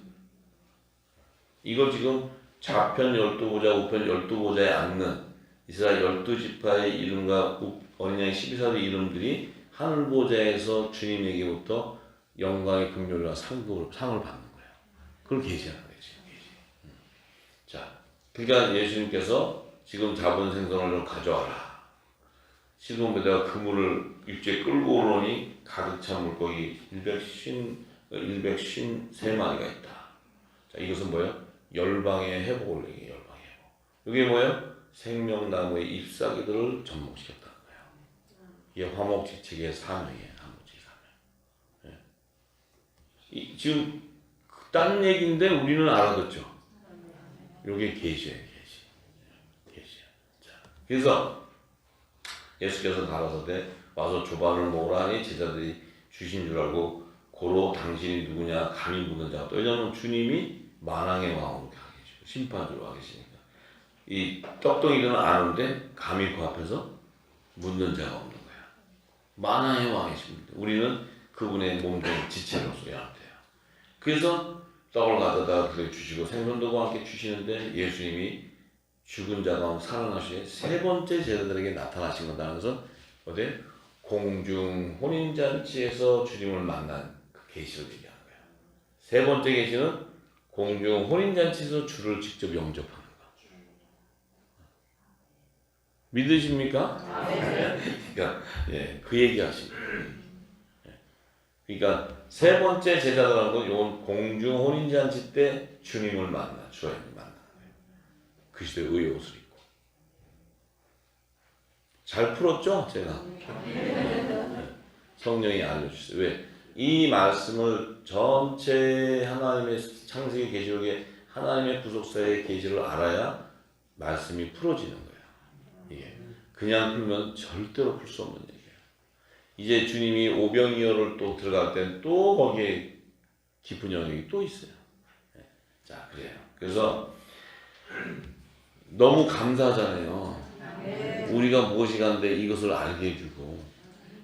이걸 지금 좌편 12보좌, 우편 12보좌에 앉는 이스라엘 12지파의 이름과 어린 양 12사도의 이름들이 하늘보좌에서 주님에게부터 영광의 긍휼과 상을 받는 거예요. 그걸 계시하는 거예요. 지금 계시. 자, 그러니까 예수님께서 지금 잡은 생선을 좀 가져와라. 시몬 베드로가 그물을 육지에 끌고 오르니 가득 찬 물고기 153마리가 있다. 자, 이것은 뭐예요? 열방의 회복을 얘기해요. 열방의 회복. 이게 뭐예요? 생명나무의 잎사귀들을 접목시켰다는 거예요. 이게 화목지책의 사명이에요. 화목지책 사명. 네. 지금 딴 얘기인데 우리는 알아듣죠. 이게 계시예요. 계시. 자, 그래서 예수께서 가라사대 와서 조반을 먹으라 하니 제자들이 주신 줄 알고 고로 당신이 누구냐 감히 묻는 자가 또 왜냐하면 주님이 만왕의 왕으로 가 계시고 심판주로 와 계시니까 이 떡덩이들은 아는데 감히 그 앞에서 묻는 자가 없는 거야. 만왕의 왕이십니다. 우리는 그분의 몸된 지체로서 연합돼요. 그래서 떡을 가져다가 그에 주시고 생선도 함께 주시는데 예수님이 죽은 자 가운데 살아나시에 세 번째 제자들에게 나타나신 거다는 것은 어디 공중 혼인잔치에서 주님을 만난 그 계시를 얘기하는 거예요. 세 번째 계시는 공중 혼인잔치에서 주를 직접 영접하는 거. 믿으십니까? 그러니까 예, 그 얘기하신 거예요. 그러니까 세 번째 제자들하는 건 이건 공중 혼인잔치 때 주님을 만나 주님을 만나. 그 시대의 의의 옷을 입고. 잘 풀었죠? 제가. 성령이 알려주세요. 왜? 이 말씀을 전체 하나님의 창세기 계시록에 하나님의 구속사의 계시를 알아야 말씀이 풀어지는 거예요. 이게. 그냥 풀면 절대로 풀 수 없는 얘기예요. 이제 주님이 오병이어를 또 들어갈 땐 또 거기에 깊은 영역이 또 있어요. 자, 그래요. 그래서 너무 감사하잖아요. 우리가 무엇이 간데 이것을 알게 해주고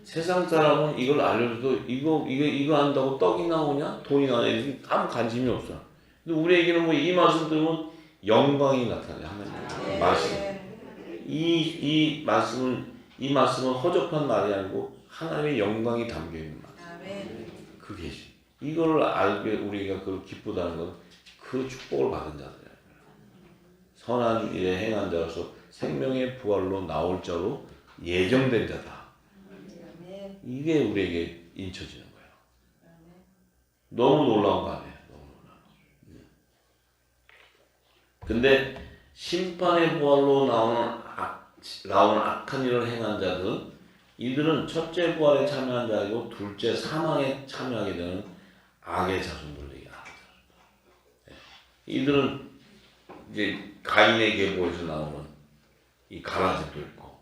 세상 사람은 이걸 알려줘도 이거 안다고 떡이 나오냐 돈이 나오냐 아무 관심이 없어. 근데 우리에게는 뭐 이 말씀 들으면 영광이 나타나요. 하나님 말씀. 이 말씀은 허접한 말이 아니고 하나님의 영광이 담겨 있는 말. 그 계시. 이걸 알게 우리가 그걸 기쁘다는 건 그 축복을 받은 자들. 선한 일에 행한 자로서 생명의 부활로 나올 자로 예정된 자다. 이게 우리에게 인쳐지는 거예요. 너무 놀라운 거 아니에요? 너무 놀라운 거. 근데 심판의 부활로 나오는 악한 일을 행한 자들은 이들은 첫째 부활에 참여한 자이고 둘째 사망에 참여하게 되는 악의 자손들이에요. 이들은 이제 가인의 계보에서 나오는 이 가라지도 있고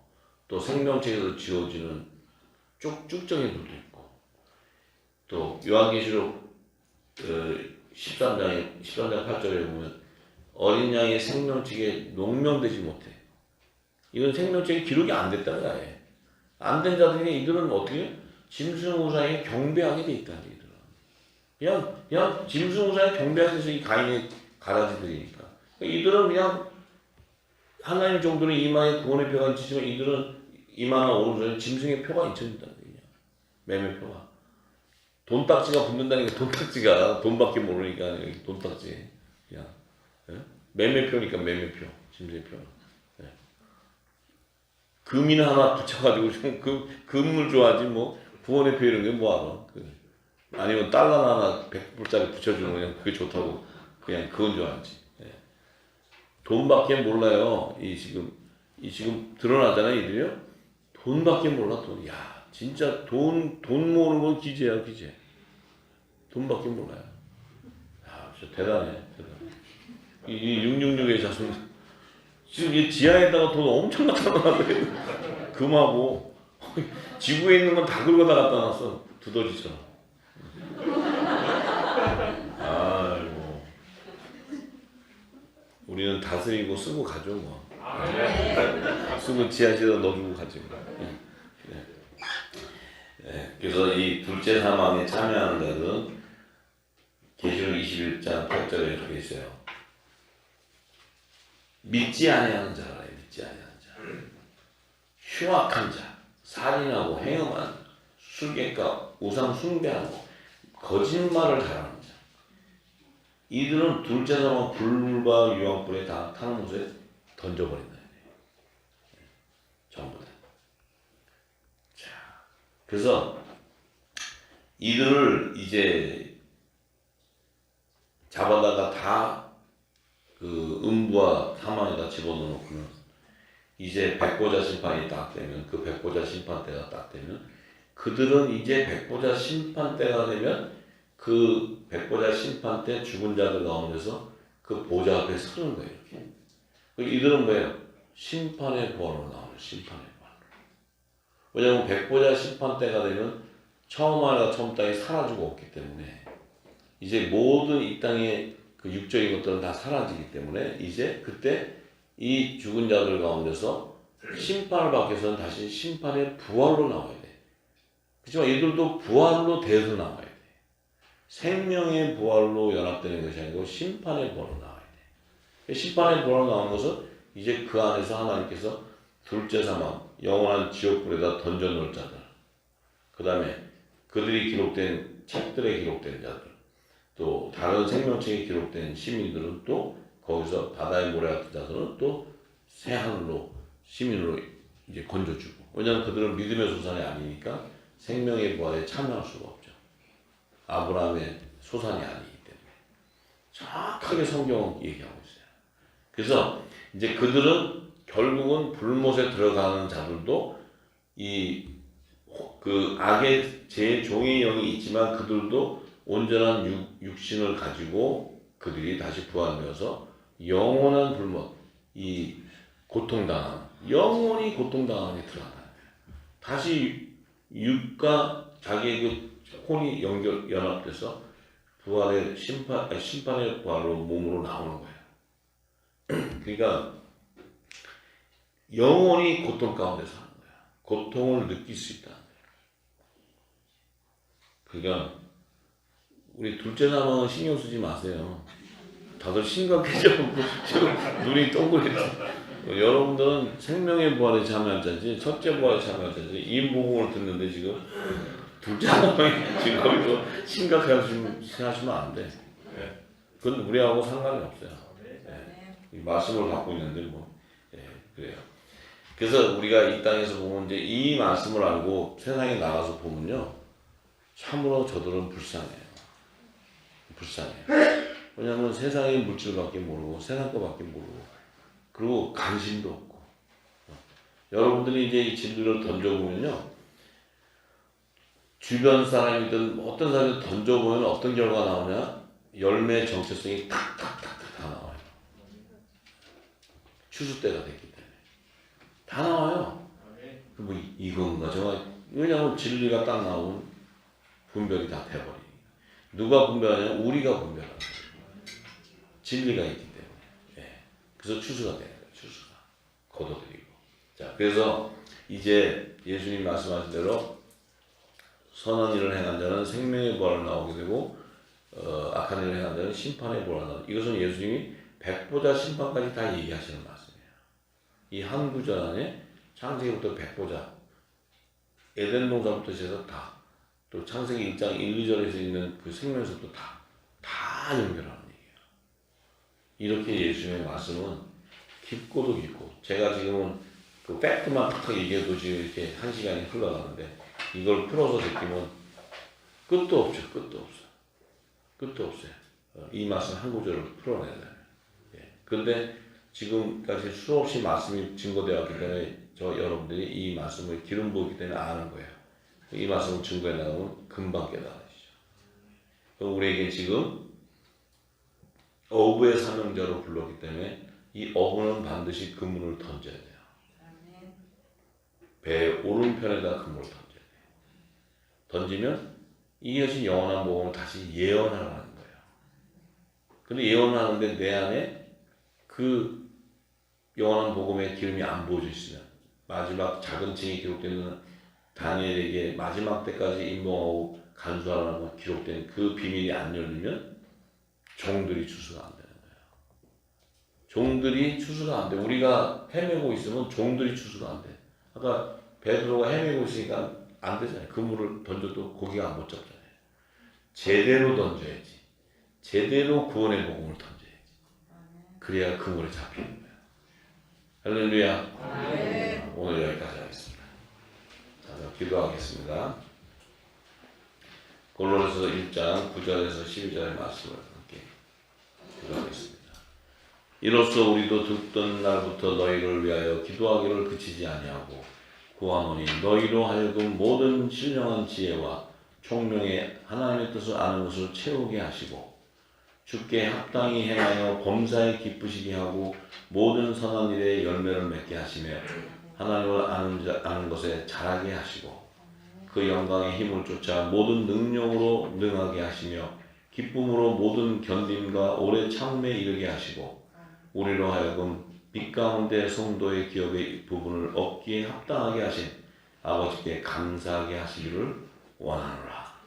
또 생명책에서 지어지는 쭉정이들도 있고 또 요한계시록 13장 8절에 보면 어린 양의 생명책에 농명되지 못해. 이건 생명책에 기록이 안 됐다는 거예요. 안 된 자들이 이들은 어떻게 짐승우상에 경배하게 돼 있다는 이들은. 그냥 짐승우상에 경배하게 돼서 이 가인의 가라지들이니까. 이들은 그냥 하나님 정도는 이마에 구원의 표가 있지만 이들은 이마나 오른손에 짐승의 표가 있습니다. 매매표가. 돈딱지가 붙는다니까 돈딱지가 돈밖에 모르니까 돈딱지. 그냥 매매표니까 매매표, 짐승의 표. 금이나 하나 붙여가지고 좀 금을 좋아하지 뭐 구원의 표 이런 게 뭐하러. 아니면 달러 하나 100불짜리 붙여주는 그냥 그게 좋다고 그냥 그건 좋아하지. 돈밖에 몰라요. 이 지금 드러나잖아요, 이들이요. 돈밖에 몰라, 돈. 야, 진짜 돈 모으는 건 기재야, 기재. 돈밖에 몰라요. 야, 진짜 대단해. 이 666의 자손. 지금 이 지하에다가 돈 엄청 갖다 놨어요. 금하고. 지구에 있는 건 다 긁어다 갖다 놨어. 두더지처럼. 아이고. 우리는 다스리고 쓰고 가죠, 뭐. 쓰고 지하실에 넣어주고 가지, 뭐. 그래서 이 둘째 사망에 참여하는 자들은 계시록 21장 8절에 이렇게 있어요. 믿지 아니하는 자라. 믿지 아니하는 자. 흉악한 자, 살인하고 행음한, 술객과 우상 숭배하고 거짓말을 잘하는 자. 이들은 둘째 사망 불과 유황불에 다 타는 곳에 던져버린다. 전부 다. 자, 그래서 이들을 이제 잡아다가 다 그 음부와 사망에다 집어넣고는 이제 백보자 심판이 딱 되면 그 백보자 심판 때가 딱 되면 그들은 이제 백보자 심판 때가 되면 그 백보자 심판 때 죽은 자들 가운데서 그 보좌 앞에 서는 거예요. 이렇게. 이들은 뭐예요? 심판의 부활로 나오는 심판의 부활로. 왜냐하면 백보자 심판 때가 되면 처음 하나가 처음 땅에 사라지고 없기 때문에 이제 모든 이 땅의 그 육적인 것들은 다 사라지기 때문에 이제 그때 이 죽은 자들 가운데서 심판을 받기 위해서는 다시 심판의 부활로 나와야 돼. 그렇지만 이들도 부활로 돼서 나와야 돼. 생명의 부활로 연합되는 것이 아니고 심판의 부활로 나와야 돼. 심판의 부활로 나오는 것은 이제 그 안에서 하나님께서 둘째 사망, 영원한 지옥불에다 던져놓을 자들, 그 다음에 그들이 기록된 책들에 기록된 자들, 또 다른 생명책에 기록된 시민들은 또 거기서 바다의 모래 같은 자들은 또 새하늘로 시민으로 이제 건져주고. 왜냐하면 그들은 믿음의 소산이 아니니까 생명의 부활에 참여할 수가 없죠. 아브라함의 소산이 아니기 때문에. 정확하게 성경은 얘기하고 있어요. 그래서 이제 그들은 결국은 불못에 들어가는 자들도 그 악의 제 종의 영이 있지만 그들도 온전한 육신을 가지고 그들이 다시 부활되어서 영원한 불못, 이 고통당한, 영원히 고통당하게 들어가는 거예요. 다시 육과 자기의 그 혼이 연합돼서 부활의 심판의 부활로 몸으로 나오는 거예요. 그러니까 영원히 고통 가운데 사는 거야. 고통을 느낄 수 있다는 거야. 그러니까 우리 둘째 사망은 신경 쓰지 마세요. 다들 심각해져. 지금 눈이 동그랗다. 여러분들은 생명의 부활에 참여할 자지, 첫째 부활에 참여할 자지, 이 복음을 듣는데 지금 둘째 사망이 지금 거기서 심각하시면 안 돼. 그건 우리하고 상관이 없어요. 이 말씀을 갖고 있는데 뭐 그래요. 그래서 우리가 이 땅에서 보면 이제 이 말씀을 알고 세상에 나가서 보면요, 참으로 저들은 불쌍해요. 불쌍해요. 왜냐하면 세상의 물질밖에 모르고 세상 것밖에 모르고 그리고 관심도 없고. 여러분들이 이제 이 진리를 던져보면요, 주변 사람이든 어떤 사람이든 던져보면 어떤 결과가 나오냐? 열매의 정체성이 탁탁탁탁 다 나와요. 추수 때가 됐기 때문에 다 나와요. 뭐 이건가 저거. 왜냐하면 진리가 딱 나오면 분별이 다 돼버리니까. 누가 분별하냐? 우리가 분별하는 거예요. 진리가 있기 때문에. 예. 그래서 추수가 되는 거예요. 추수가 거둬들이고. 자, 그래서 이제 예수님 말씀하신 대로 선한 일을 행한 자는 생명의 부활을 나오게 되고 악한 일을 행한 자는 심판의 부활을 나오게 되고. 이것은 예수님이 백보자 심판까지 다 얘기하시는 말씀이에요. 이 한 구절 안에 창세기부터 백보자, 에덴 동산부터 시작해서 다, 또 창세기 1장 1, 2절에서 있는 그 생명에서도 다 연결하는 얘기예요. 이렇게 예수님의 말씀은 깊고도 깊고, 제가 지금은 그 팩트만 탁 얘기해도 지금 이렇게 한 시간이 흘러가는데, 이걸 풀어서 느끼면 끝도 없죠. 끝도 없어요. 이 말씀 한 구절을 풀어내야 돼요. 예. 근데 지금까지 수없이 말씀이 증거되었기 때문에 여러분들이 이 말씀을 기름 부었기 때문에 아는 거예요. 이 말씀을 증거해 나가면 금방 깨달으시죠. 그럼 우리에게 지금 어부의 사명자로 불렀기 때문에 이 어부는 반드시 그물을 던져야 돼요. 배의 오른편에다 그물을 던져야 돼요. 던지면 이것이 영원한 복음을 다시 예언하라는 거예요. 근데 예언하는데 내 안에 그 영원한 복음의 기름이 안 부어져 있으면, 마지막 작은 층이 기록되는 다니엘에게 마지막 때까지 임봉하고 간수하라고 기록된 그 비밀이 안 열리면 종들이 추수가 안 되는 거예요. 종들이 추수가 안 돼. 우리가 헤매고 있으면 종들이 추수가 안 돼. 아까 베드로가 헤매고 있으니까 안 되잖아요. 그물을 던져도 고기가 못 잡잖아요. 제대로 던져야지. 제대로 구원의 복음을 던져야지. 그래야 그물에 잡히는 거예요. 할렐루야. 오늘 여기까지 하겠습니다. 자, 기도하겠습니다. 골로새서 1장 9절에서 12절의 말씀을 함께 기도하겠습니다. 이로써 우리도 듣던 날부터 너희를 위하여 기도하기를 그치지 아니하고 구하노니 너희로 하여금 모든 신령한 지혜와 총명의 하나님의 뜻을 아는 것을 채우게 하시고 주께 합당히 행하여 범사에 기쁘시게 하고 모든 선한 일에 열매를 맺게 하시며 하나님을 아는 것에 자라게 하시고 그 영광의 힘을 쫓아 모든 능력으로 능하게 하시며 기쁨으로 모든 견딤과 오래 참음에 이르게 하시고 우리로 하여금 빛 가운데 성도의 기업의 부분을 얻기에 합당하게 하신 아버지께 감사하게 하시기를 원하노라.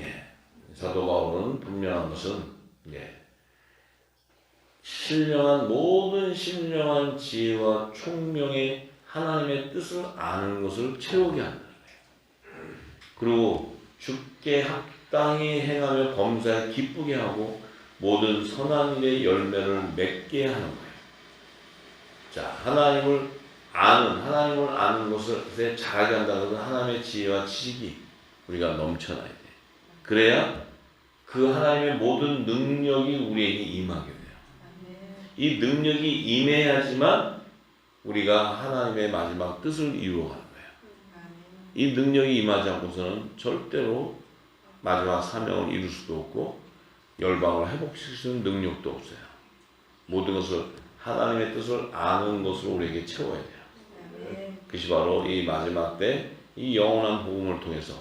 예. 사도 바울은 분명한 것은 모든 신령한 지혜와 총명의 하나님의 뜻을 아는 것을 채우게 한다는 거예요. 그리고 주께 합당히 행하며 범사에 기쁘게 하고 모든 선한 일의 열매를 맺게 하는 거예요. 자, 하나님을 아는 것을 잘하게 한다는 것은 하나님의 지혜와 지식이 우리가 넘쳐나야 돼. 그래야 그 하나님의 모든 능력이 우리에게 임하게 돼요. 이 능력이 임해야지만 우리가 하나님의 마지막 뜻을 이루어가는 거예요. 이 능력이 임하지 않고서는 절대로 마지막 사명을 이룰 수도 없고 열방을 회복시킬 수 있는 능력도 없어요. 모든 것을 하나님의 뜻을 아는 것으로 우리에게 채워야 돼요. 그것이 바로 이 마지막 때 이 영원한 복음을 통해서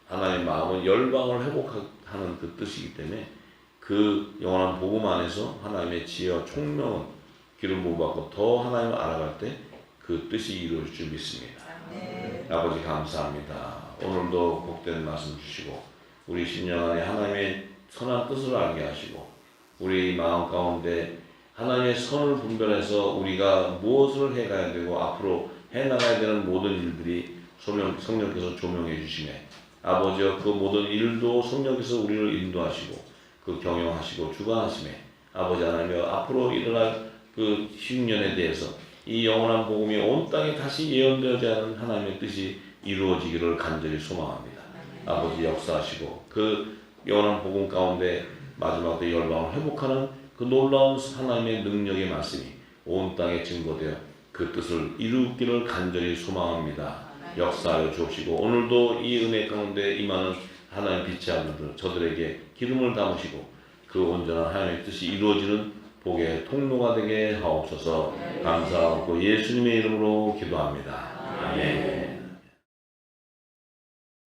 하나님의 마음은 열방을 회복하는 그 뜻이기 때문에 그 영원한 복음 안에서 하나님의 지혜와 총명은 기름 부음 받고 더 하나님을 알아갈 때 그 뜻이 이루어질 줄 믿습니다. 아버지 감사합니다. 오늘도 복된 말씀 주시고 우리 신령 안에 하나님의 선한 뜻을 알게 하시고 우리 마음 가운데 하나님의 선을 분별해서 우리가 무엇을 해가야 되고 앞으로 해나가야 되는 모든 일들이 성령께서 조명해 주시네. 아버지여 그 모든 일도 성령께서 우리를 인도하시고 그 경영하시고 주관하시네. 아버지 하나님여 앞으로 일어날 그 흉년에 대해서 이 영원한 복음이 온 땅에 다시 예언되지 않은 하나님의 뜻이 이루어지기를 간절히 소망합니다. 아버지 역사하시고 그 영원한 복음 가운데 마지막 때 열방을 회복하는 그 놀라운 하나님의 능력의 말씀이 온 땅에 증거되어 그 뜻을 이루기를 간절히 소망합니다. 역사하여 주옵시고 오늘도 이 은혜 가운데 임하는 하나님 빛의 아들들 저들에게 기름을 담으시고 그 온전한 하나님의 뜻이 이루어지는 복의 통로가 되게 하옵소서. 감사하고 예수님의 이름으로 기도합니다. 아멘.